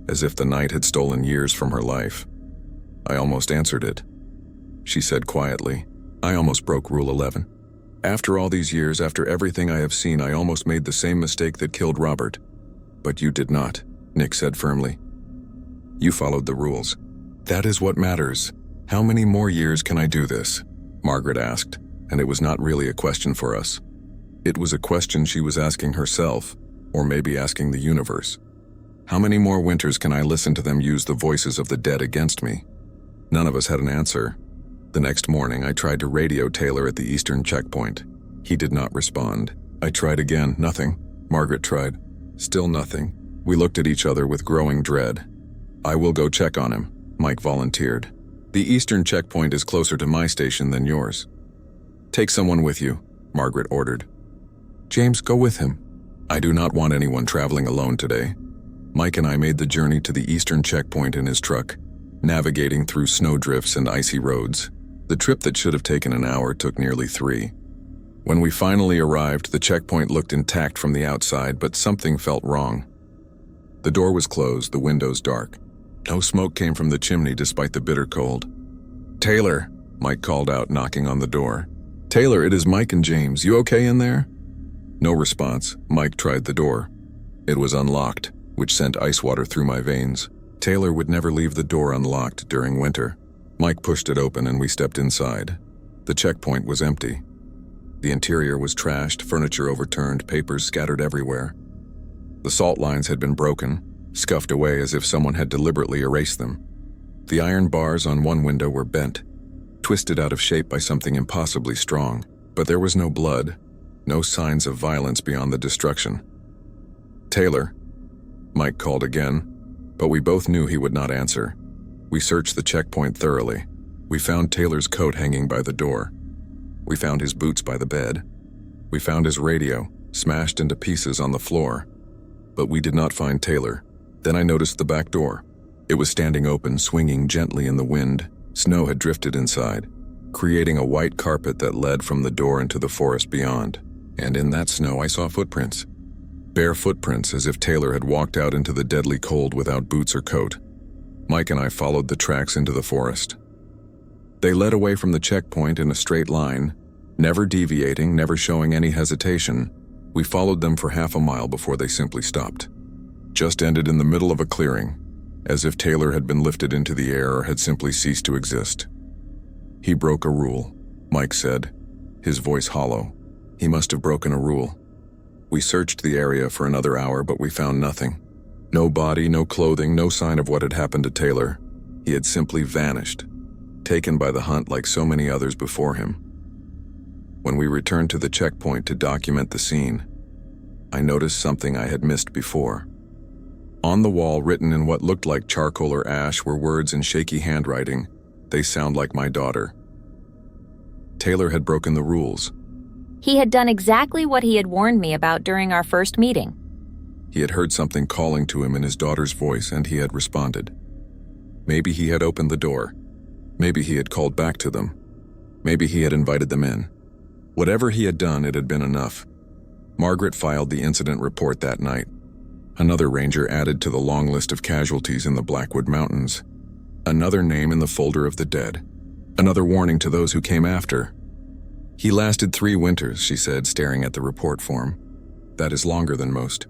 as if the night had stolen years from her life. I almost answered it. She said quietly, "I almost broke Rule 11. After all these years, after everything I have seen, I almost made the same mistake that killed Robert." "But you did not," Nick said firmly. "You followed the rules. That is what matters. How many more years can I do this?" Margaret asked, and it was not really a question for us. It was a question she was asking herself, or maybe asking the universe. How many more winters can I listen to them use the voices of the dead against me? None of us had an answer. The next morning, I tried to radio Taylor at the eastern checkpoint. He did not respond. I tried again, nothing. Margaret tried. Still nothing. We looked at each other with growing dread. "I will go check on him," Mike volunteered. "The eastern checkpoint is closer to my station than yours." "Take someone with you," Margaret ordered. "James, go with him." "I do not want anyone traveling alone today." Mike and I made the journey to the eastern checkpoint in his truck, navigating through snowdrifts and icy roads. The trip that should have taken an hour took nearly 3. When we finally arrived, the checkpoint looked intact from the outside, but something felt wrong. The door was closed, the windows dark. No smoke came from the chimney despite the bitter cold. "Taylor," Mike called out, knocking on the door. "Taylor, it is Mike and James. You okay in there?" No response. Mike tried the door. It was unlocked, which sent ice water through my veins. Taylor would never leave the door unlocked during winter. Mike pushed it open and we stepped inside. The checkpoint was empty. The interior was trashed, furniture overturned, papers scattered everywhere. The salt lines had been broken, scuffed away as if someone had deliberately erased them. The iron bars on one window were bent, twisted out of shape by something impossibly strong, but there was no blood, no signs of violence beyond the destruction. "Taylor," Mike called again, but we both knew he would not answer. We searched the checkpoint thoroughly. We found Taylor's coat hanging by the door. We found his boots by the bed. We found his radio, smashed into pieces on the floor. But we did not find Taylor. Then I noticed the back door. It was standing open, swinging gently in the wind. Snow had drifted inside, creating a white carpet that led from the door into the forest beyond. And in that snow, I saw footprints. Bare footprints, as if Taylor had walked out into the deadly cold without boots or coat. Mike and I followed the tracks into the forest. They led away from the checkpoint in a straight line, never deviating, never showing any hesitation. We followed them for half a mile before they simply stopped. Just ended in the middle of a clearing, as if Taylor had been lifted into the air or had simply ceased to exist. "He broke a rule," Mike said, his voice hollow. "He must have broken a rule." We searched the area for another hour, but we found nothing. No body, no clothing, no sign of what had happened to Taylor. He had simply vanished, taken by the hunt like so many others before him. When we returned to the checkpoint to document the scene, I noticed something I had missed before. On the wall, written in what looked like charcoal or ash, were words in shaky handwriting. They sound like my daughter. Taylor had broken the rules. He had done exactly what he had warned me about during our first meeting. He had heard something calling to him in his daughter's voice, and he had responded. Maybe he had opened the door. Maybe he had called back to them. Maybe he had invited them in. Whatever he had done, it had been enough. Margaret filed the incident report that night. Another ranger added to the long list of casualties in the Blackwood Mountains. Another name in the folder of the dead. Another warning to those who came after. "He lasted 3 winters," she said, staring at the report form. "That is longer than most.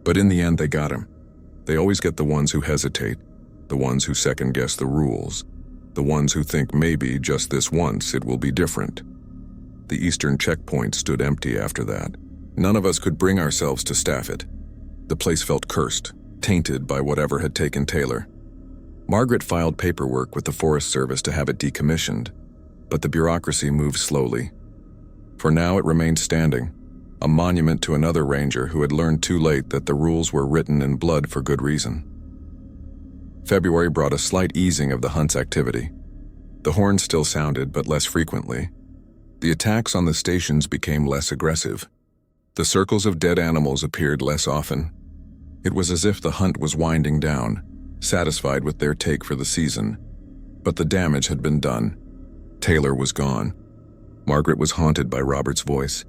But in the end, they got him. They always get the ones who hesitate, the ones who second-guess the rules, the ones who think maybe just this once it will be different." The eastern checkpoint stood empty after that. None of us could bring ourselves to staff it. The place felt cursed, tainted by whatever had taken Taylor. Margaret filed paperwork with the Forest Service to have it decommissioned, but the bureaucracy moved slowly. For now, it remained standing, a monument to another ranger who had learned too late that the rules were written in blood for good reason. February brought a slight easing of the hunt's activity. The horns still sounded, but less frequently. The attacks on the stations became less aggressive. The circles of dead animals appeared less often. It was as if the hunt was winding down, satisfied with their take for the season. But the damage had been done. Taylor was gone. Margaret was haunted by Robert's voice.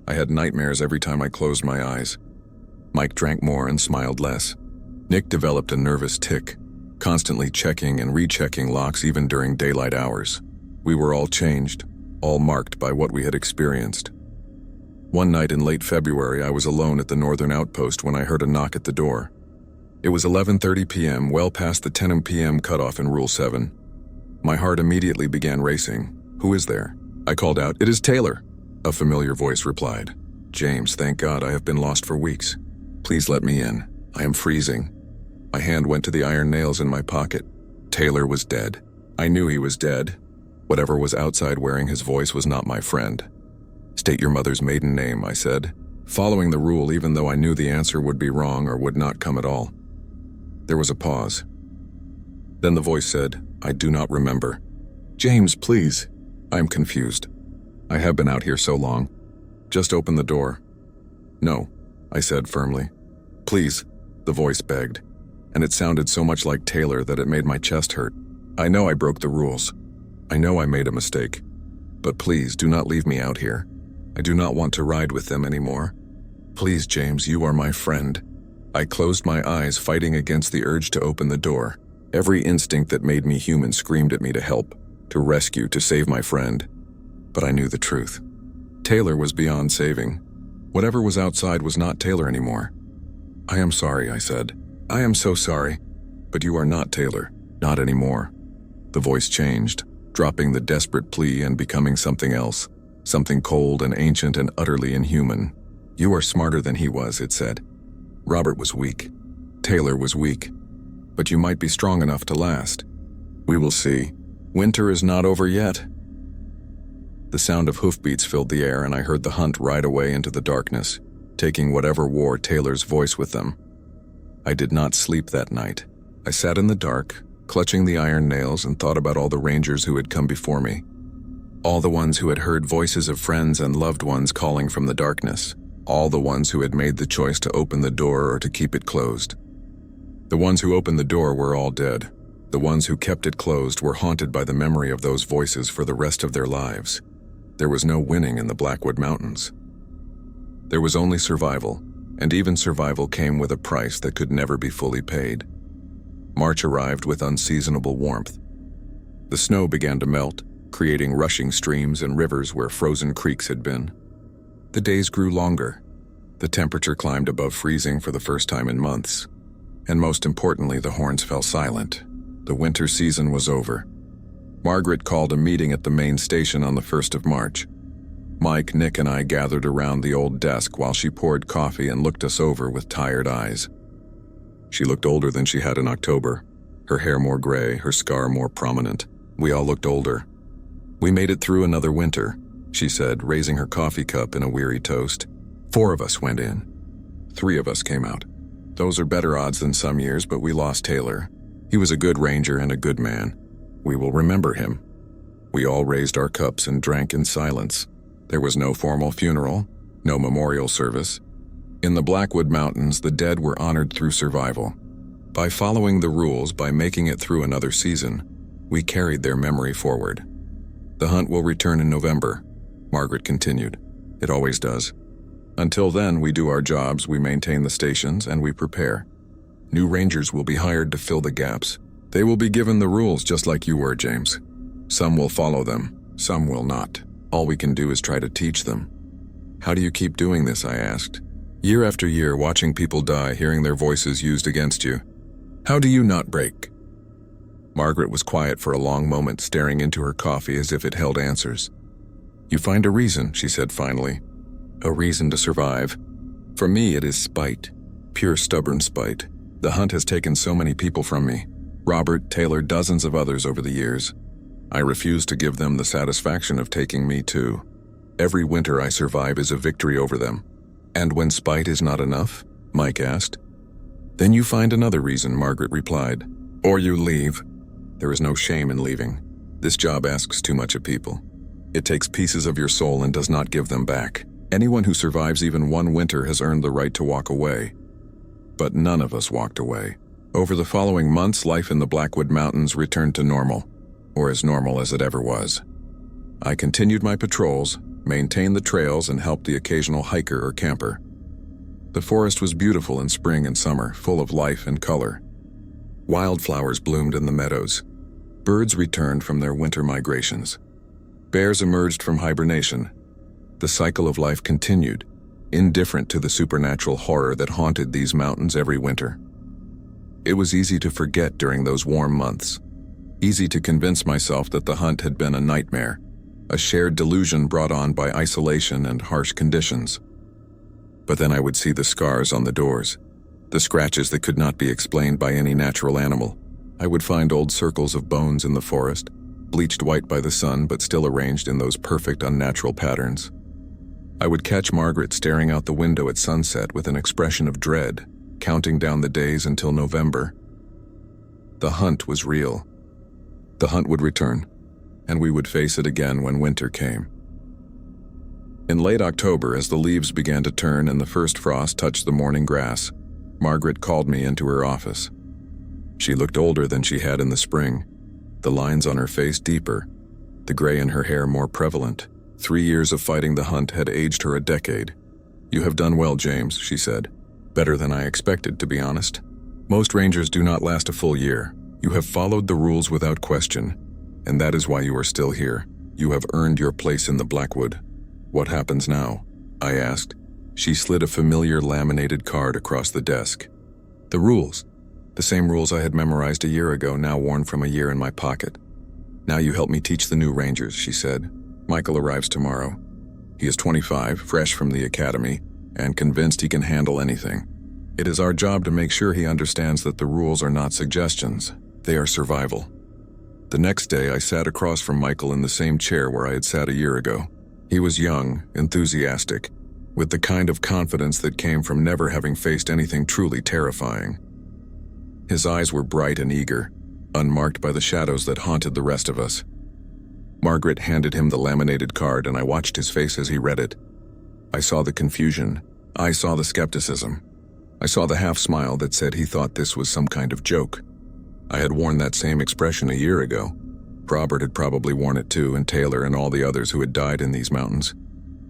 I had nightmares every time I closed my eyes. Mike drank more and smiled less. Nick developed a nervous tic, constantly checking and rechecking locks even during daylight hours. We were all changed, all marked by what we had experienced. One night in late February, I was alone at the northern outpost when I heard a knock at the door. It was 11:30 p.m., well past the 10 p.m. cutoff in Rule 7. My heart immediately began racing. "Who is there?" I called out. "It is Taylor," a familiar voice replied. "James, thank God, I have been lost for weeks. Please let me in. I am freezing." My hand went to the iron nails in my pocket. Taylor was dead. I knew he was dead. Whatever was outside wearing his voice was not my friend. "State your mother's maiden name," I said, following the rule even though I knew the answer would be wrong or would not come at all. There was a pause. Then the voice said, "I do not remember." "James, please." "I am confused. I have been out here so long. Just open the door." "No," I said firmly. "Please," the voice begged, and it sounded so much like Taylor that it made my chest hurt. "I know I broke the rules. I know I made a mistake. But please, do not leave me out here. I do not want to ride with them anymore. Please, James, you are my friend." I closed my eyes, fighting against the urge to open the door. Every instinct that made me human screamed at me to help, to rescue, to save my friend. But I knew the truth. Taylor was beyond saving. Whatever was outside was not Taylor anymore. "I am sorry," I said. "I am so sorry. But you are not Taylor. Not anymore." The voice changed, dropping the desperate plea and becoming something else. Something cold and ancient and utterly inhuman. "You are smarter than he was," it said. "Robert was weak. Taylor was weak. But you might be strong enough to last. We will see. Winter is not over yet." The sound of hoofbeats filled the air, and I heard the hunt ride away into the darkness, taking whatever wore Taylor's voice with them. I did not sleep that night. I sat in the dark, clutching the iron nails, and thought about all the rangers who had come before me. All the ones who had heard voices of friends and loved ones calling from the darkness. All the ones who had made the choice to open the door or to keep it closed. The ones who opened the door were all dead. The ones who kept it closed were haunted by the memory of those voices for the rest of their lives. There was no winning in the Blackwood Mountains. There was only survival, and even survival came with a price that could never be fully paid. March arrived with unseasonable warmth. The snow began to melt, creating rushing streams and rivers where frozen creeks had been. The days grew longer. The temperature climbed above freezing for the first time in months. And most importantly, the horns fell silent. The winter season was over. Margaret called a meeting at the main station on the 1st of March. Mike, Nick, and I gathered around the old desk while she poured coffee and looked us over with tired eyes. She looked older than she had in October, her hair more gray, her scar more prominent. We all looked older. "We made it through another winter," she said, raising her coffee cup in a weary toast. 4 of us went in. 3 of us came out. Those are better odds than some years, but we lost Taylor. He was a good ranger and a good man. We will remember him. We all raised our cups and drank in silence. There was no formal funeral, no memorial service. In the Blackwood Mountains, the dead were honored through survival. By following the rules, by making it through another season, we carried their memory forward. "The hunt will return in November," Margaret continued. "It always does. Until then, we do our jobs, we maintain the stations, and we prepare. New rangers will be hired to fill the gaps. They will be given the rules just like you were, James. Some will follow them, some will not. All we can do is try to teach them." "How do you keep doing this?" I asked. "Year after year, watching people die, hearing their voices used against you. How do you not break?" Margaret was quiet for a long moment, staring into her coffee as if it held answers. "You find a reason," she said finally. "A reason to survive. For me, it is spite. Pure stubborn spite. The hunt has taken so many people from me. Robert, Taylor, dozens of others over the years. I refuse to give them the satisfaction of taking me too. Every winter I survive is a victory over them." "And when spite is not enough?" Mike asked. "Then you find another reason," Margaret replied. "Or you leave. There is no shame in leaving. This job asks too much of people. It takes pieces of your soul and does not give them back. Anyone who survives even one winter has earned the right to walk away. But none of us walked away. Over the following months, life in the Blackwood Mountains returned to normal, or as normal as it ever was. I continued my patrols, maintained the trails, and helped the occasional hiker or camper. The forest was beautiful in spring and summer, full of life and color. Wildflowers bloomed in the meadows. Birds returned from their winter migrations. Bears emerged from hibernation. The cycle of life continued, indifferent to the supernatural horror that haunted these mountains every winter. It was easy to forget during those warm months. Easy to convince myself that the hunt had been a nightmare, a shared delusion brought on by isolation and harsh conditions. But then I would see the scars on the doors, the scratches that could not be explained by any natural animal. I would find old circles of bones in the forest, bleached white by the sun but still arranged in those perfect unnatural patterns. I would catch Margaret staring out the window at sunset with an expression of dread, counting down the days until November. The hunt was real. The hunt would return, and we would face it again when winter came. In late October, as the leaves began to turn and the first frost touched the morning grass, Margaret called me into her office. She looked older than she had in the spring, the lines on her face deeper, the gray in her hair more prevalent. 3 years of fighting the hunt had aged her a decade. "You have done well, James," she said. "Better than I expected, to be honest. Most rangers do not last a full year. You have followed the rules without question, and that is why you are still here. You have earned your place in the Blackwood. What happens now?" I asked. She slid a familiar laminated card across the desk. The rules. The same rules I had memorized a year ago, now worn from a year in my pocket. "Now you help me teach the new rangers," she said. "Michael arrives tomorrow. He is 25, fresh from the academy, and convinced he can handle anything. It is our job to make sure he understands that the rules are not suggestions. They are survival." The next day, I sat across from Michael in the same chair where I had sat a year ago. He was young, enthusiastic, with the kind of confidence that came from never having faced anything truly terrifying. His eyes were bright and eager, unmarked by the shadows that haunted the rest of us. Margaret handed him the laminated card, and I watched his face as he read it. I saw the confusion. I saw the skepticism. I saw the half-smile that said he thought this was some kind of joke. I had worn that same expression a year ago. Robert had probably worn it too, and Taylor and all the others who had died in these mountains.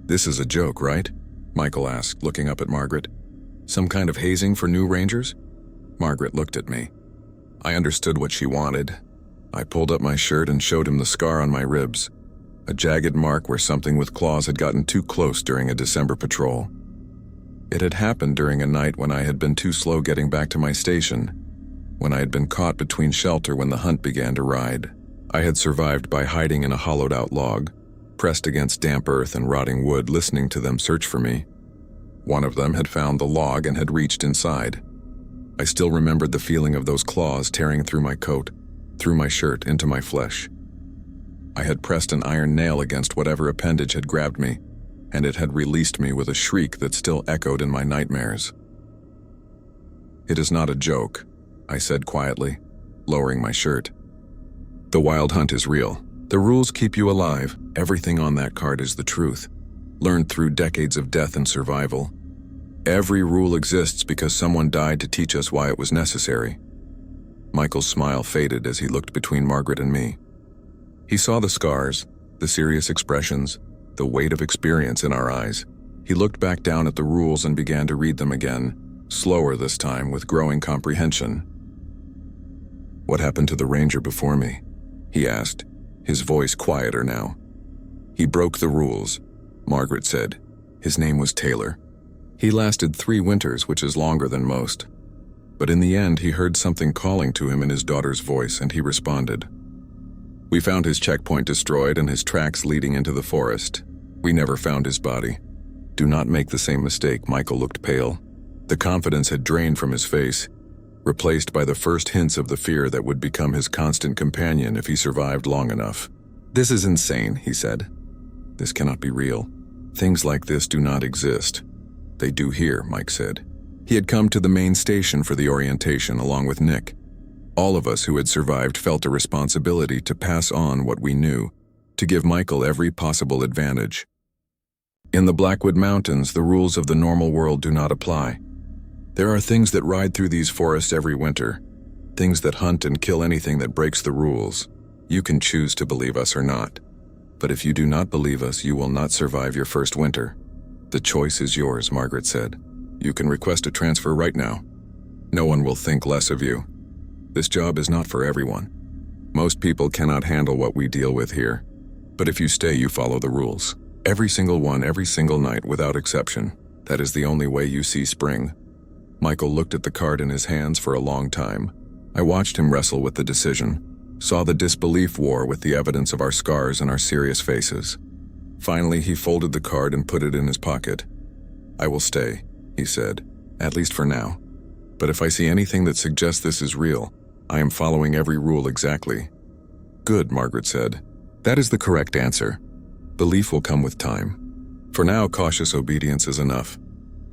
"This is a joke, right?" Michael asked, looking up at Margaret. "Some kind of hazing for new rangers?" Margaret looked at me. I understood what she wanted. I pulled up my shirt and showed him the scar on my ribs, a jagged mark where something with claws had gotten too close during a December patrol. It had happened during a night when I had been too slow getting back to my station, when I had been caught between shelter when the hunt began to ride. I had survived by hiding in a hollowed-out log, pressed against damp earth and rotting wood, listening to them search for me. One of them had found the log and had reached inside. I still remembered the feeling of those claws tearing through my coat, through my shirt, into my flesh. I had pressed an iron nail against whatever appendage had grabbed me, and it had released me with a shriek that still echoed in my nightmares. "It is not a joke," I said quietly, lowering my shirt. "The wild hunt is real. The rules keep you alive. Everything on that card is the truth, learned through decades of death and survival. Every rule exists because someone died to teach us why it was necessary." Michael's smile faded as he looked between Margaret and me. He saw the scars, the serious expressions, the weight of experience in our eyes. He looked back down at the rules and began to read them again, slower this time, with growing comprehension. "What happened to the ranger before me?" he asked, his voice quieter now. "He broke the rules," Margaret said. "His name was Taylor. He lasted 3 winters, which is longer than most. But in the end, he heard something calling to him in his daughter's voice, and he responded. We found his checkpoint destroyed and his tracks leading into the forest. We never found his body. Do not make the same mistake." Michael looked pale. The confidence had drained from his face, replaced by the first hints of the fear that would become his constant companion if he survived long enough. "This is insane," he said. "This cannot be real. Things like this do not exist." "They do here," Mike said. He had come to the main station for the orientation along with Nick. All of us who had survived felt a responsibility to pass on what we knew, to give Michael every possible advantage. In the Blackwood Mountains, the rules of the normal world do not apply. There are things that ride through these forests every winter, things that hunt and kill anything that breaks the rules. You can choose to believe us or not. But if you do not believe us, you will not survive your first winter. The choice is yours, Margaret said. You can request a transfer right now. No one will think less of you. This job is not for everyone. Most people cannot handle what we deal with here. But if you stay, you follow the rules. Every single one, every single night, without exception. That is the only way you see spring. Michael looked at the card in his hands for a long time. I watched him wrestle with the decision, saw the disbelief war with the evidence of our scars and our serious faces. Finally, he folded the card and put it in his pocket. I will stay, he said, at least for now. But if I see anything that suggests this is real, I am following every rule exactly. Good, Margaret said. That is the correct answer. Belief will come with time. For now, cautious obedience is enough.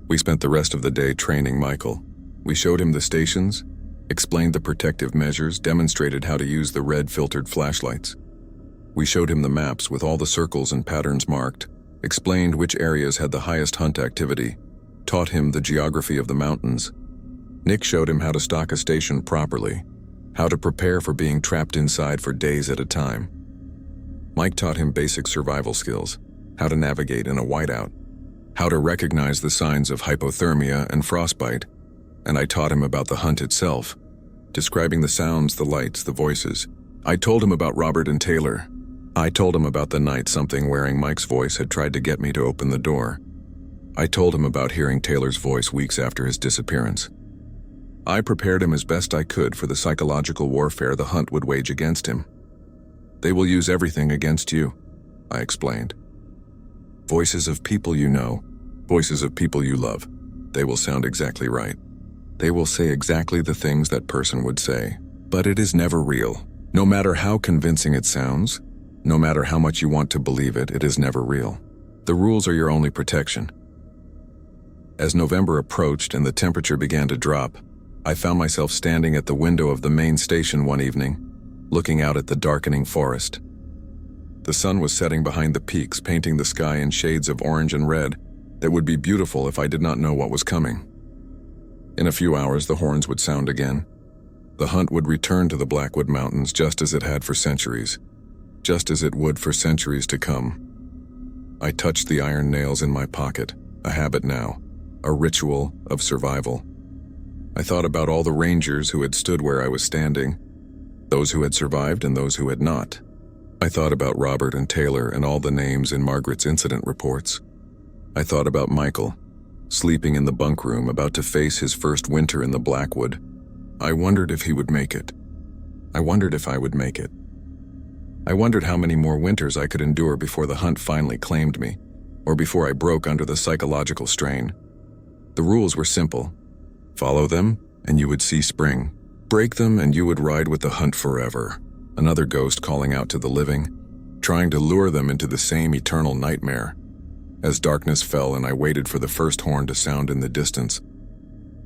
We spent the rest of the day training Michael. We showed him the stations, explained the protective measures, demonstrated how to use the red filtered flashlights. We showed him the maps with all the circles and patterns marked, explained which areas had the highest hunt activity, taught him the geography of the mountains. Nick showed him how to stock a station properly, how to prepare for being trapped inside for days at a time. Mike taught him basic survival skills, how to navigate in a whiteout, how to recognize the signs of hypothermia and frostbite, and I taught him about the hunt itself, describing the sounds, the lights, the voices. I told him about Robert and Taylor. I told him about the night something wearing Mike's voice had tried to get me to open the door. I told him about hearing Taylor's voice weeks after his disappearance. I prepared him as best I could for the psychological warfare the hunt would wage against him. They will use everything against you, I explained. Voices of people you know, voices of people you love. They will sound exactly right. They will say exactly the things that person would say, but it is never real. No matter how convincing it sounds, no matter how much you want to believe it, it is never real. The rules are your only protection. As November approached and the temperature began to drop, I found myself standing at the window of the main station one evening, looking out at the darkening forest. The sun was setting behind the peaks, painting the sky in shades of orange and red that would be beautiful if I did not know what was coming. In a few hours, the horns would sound again. The hunt would return to the Blackwood Mountains just as it had for centuries, just as it would for centuries to come. I touched the iron nails in my pocket, a habit now, a ritual of survival. I thought about all the rangers who had stood where I was standing, those who had survived and those who had not. I thought about Robert and Taylor and all the names in Margaret's incident reports. I thought about Michael, sleeping in the bunk room, about to face his first winter in the Blackwood. I wondered if he would make it. I wondered if I would make it. I wondered how many more winters I could endure before the hunt finally claimed me, or before I broke under the psychological strain. The rules were simple. Follow them, and you would see spring. Break them, and you would ride with the hunt forever. Another ghost calling out to the living, trying to lure them into the same eternal nightmare. As darkness fell and I waited for the first horn to sound in the distance,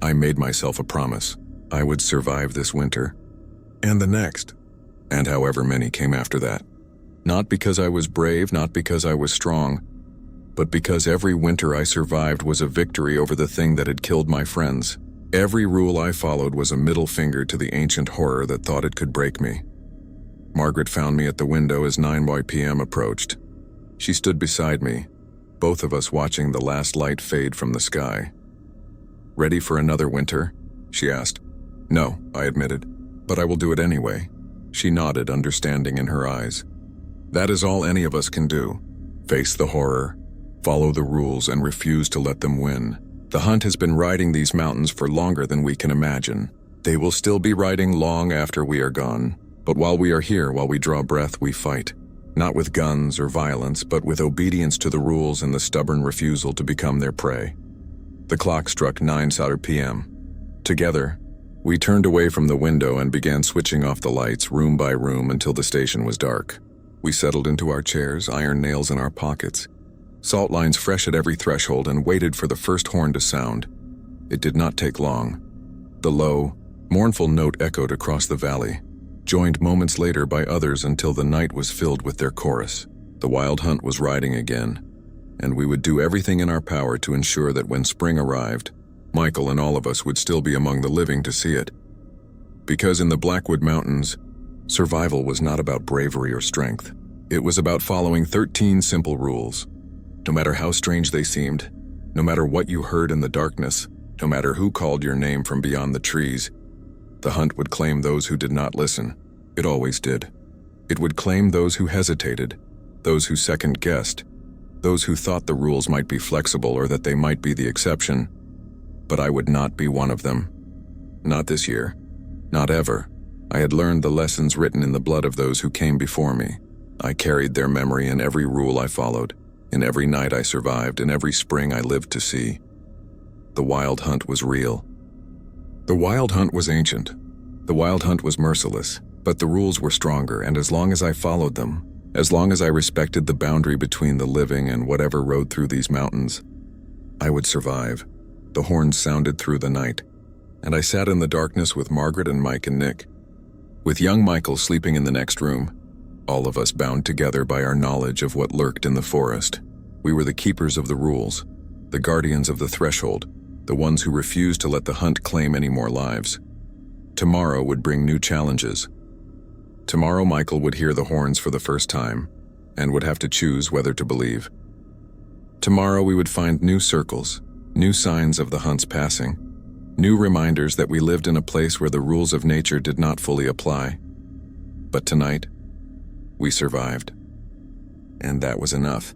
I made myself a promise. I would survive this winter, and the next, and however many came after that. Not because I was brave, not because I was strong, but because every winter I survived was a victory over the thing that had killed my friends. Every rule I followed was a middle finger to the ancient horror that thought it could break me. Margaret found me at the window as 9 p.m. approached. She stood beside me, both of us watching the last light fade from the sky. "Ready for another winter?" she asked. "No," I admitted, "but I will do it anyway." She nodded, understanding in her eyes. That is all any of us can do. Face the horror, follow the rules, and refuse to let them win. The hunt has been riding these mountains for longer than we can imagine. They will still be riding long after we are gone. But while we are here, while we draw breath, we fight. Not with guns or violence, but with obedience to the rules and the stubborn refusal to become their prey. The clock struck 9 p.m. Together, we turned away from the window and began switching off the lights room by room until the station was dark. We settled into our chairs, iron nails in our pockets, salt lines fresh at every threshold, and waited for the first horn to sound. It did not take long. The low, mournful note echoed across the valley, joined moments later by others until the night was filled with their chorus. The wild hunt was riding again, and we would do everything in our power to ensure that when spring arrived, Michael and all of us would still be among the living to see it. Because in the Blackwood Mountains, survival was not about bravery or strength. It was about following 13 simple rules. No matter how strange they seemed, no matter what you heard in the darkness, no matter who called your name from beyond the trees, the hunt would claim those who did not listen. It always did. It would claim those who hesitated, those who second-guessed, those who thought the rules might be flexible or that they might be the exception. But I would not be one of them. Not this year. Not ever. I had learned the lessons written in the blood of those who came before me. I carried their memory in every rule I followed, in every night I survived, in every spring I lived to see. The wild hunt was real. The wild hunt was ancient. The wild hunt was merciless, but the rules were stronger, and as long as I followed them, as long as I respected the boundary between the living and whatever rode through these mountains, I would survive. The horns sounded through the night, and I sat in the darkness with Margaret and Mike and Nick, with young Michael sleeping in the next room, all of us bound together by our knowledge of what lurked in the forest. We were the keepers of the rules, the guardians of the threshold, the ones who refused to let the hunt claim any more lives. Tomorrow would bring new challenges. Tomorrow Michael would hear the horns for the first time, and would have to choose whether to believe. Tomorrow we would find new circles, new signs of the hunt's passing, new reminders that we lived in a place where the rules of nature did not fully apply. But tonight, we survived. And that was enough.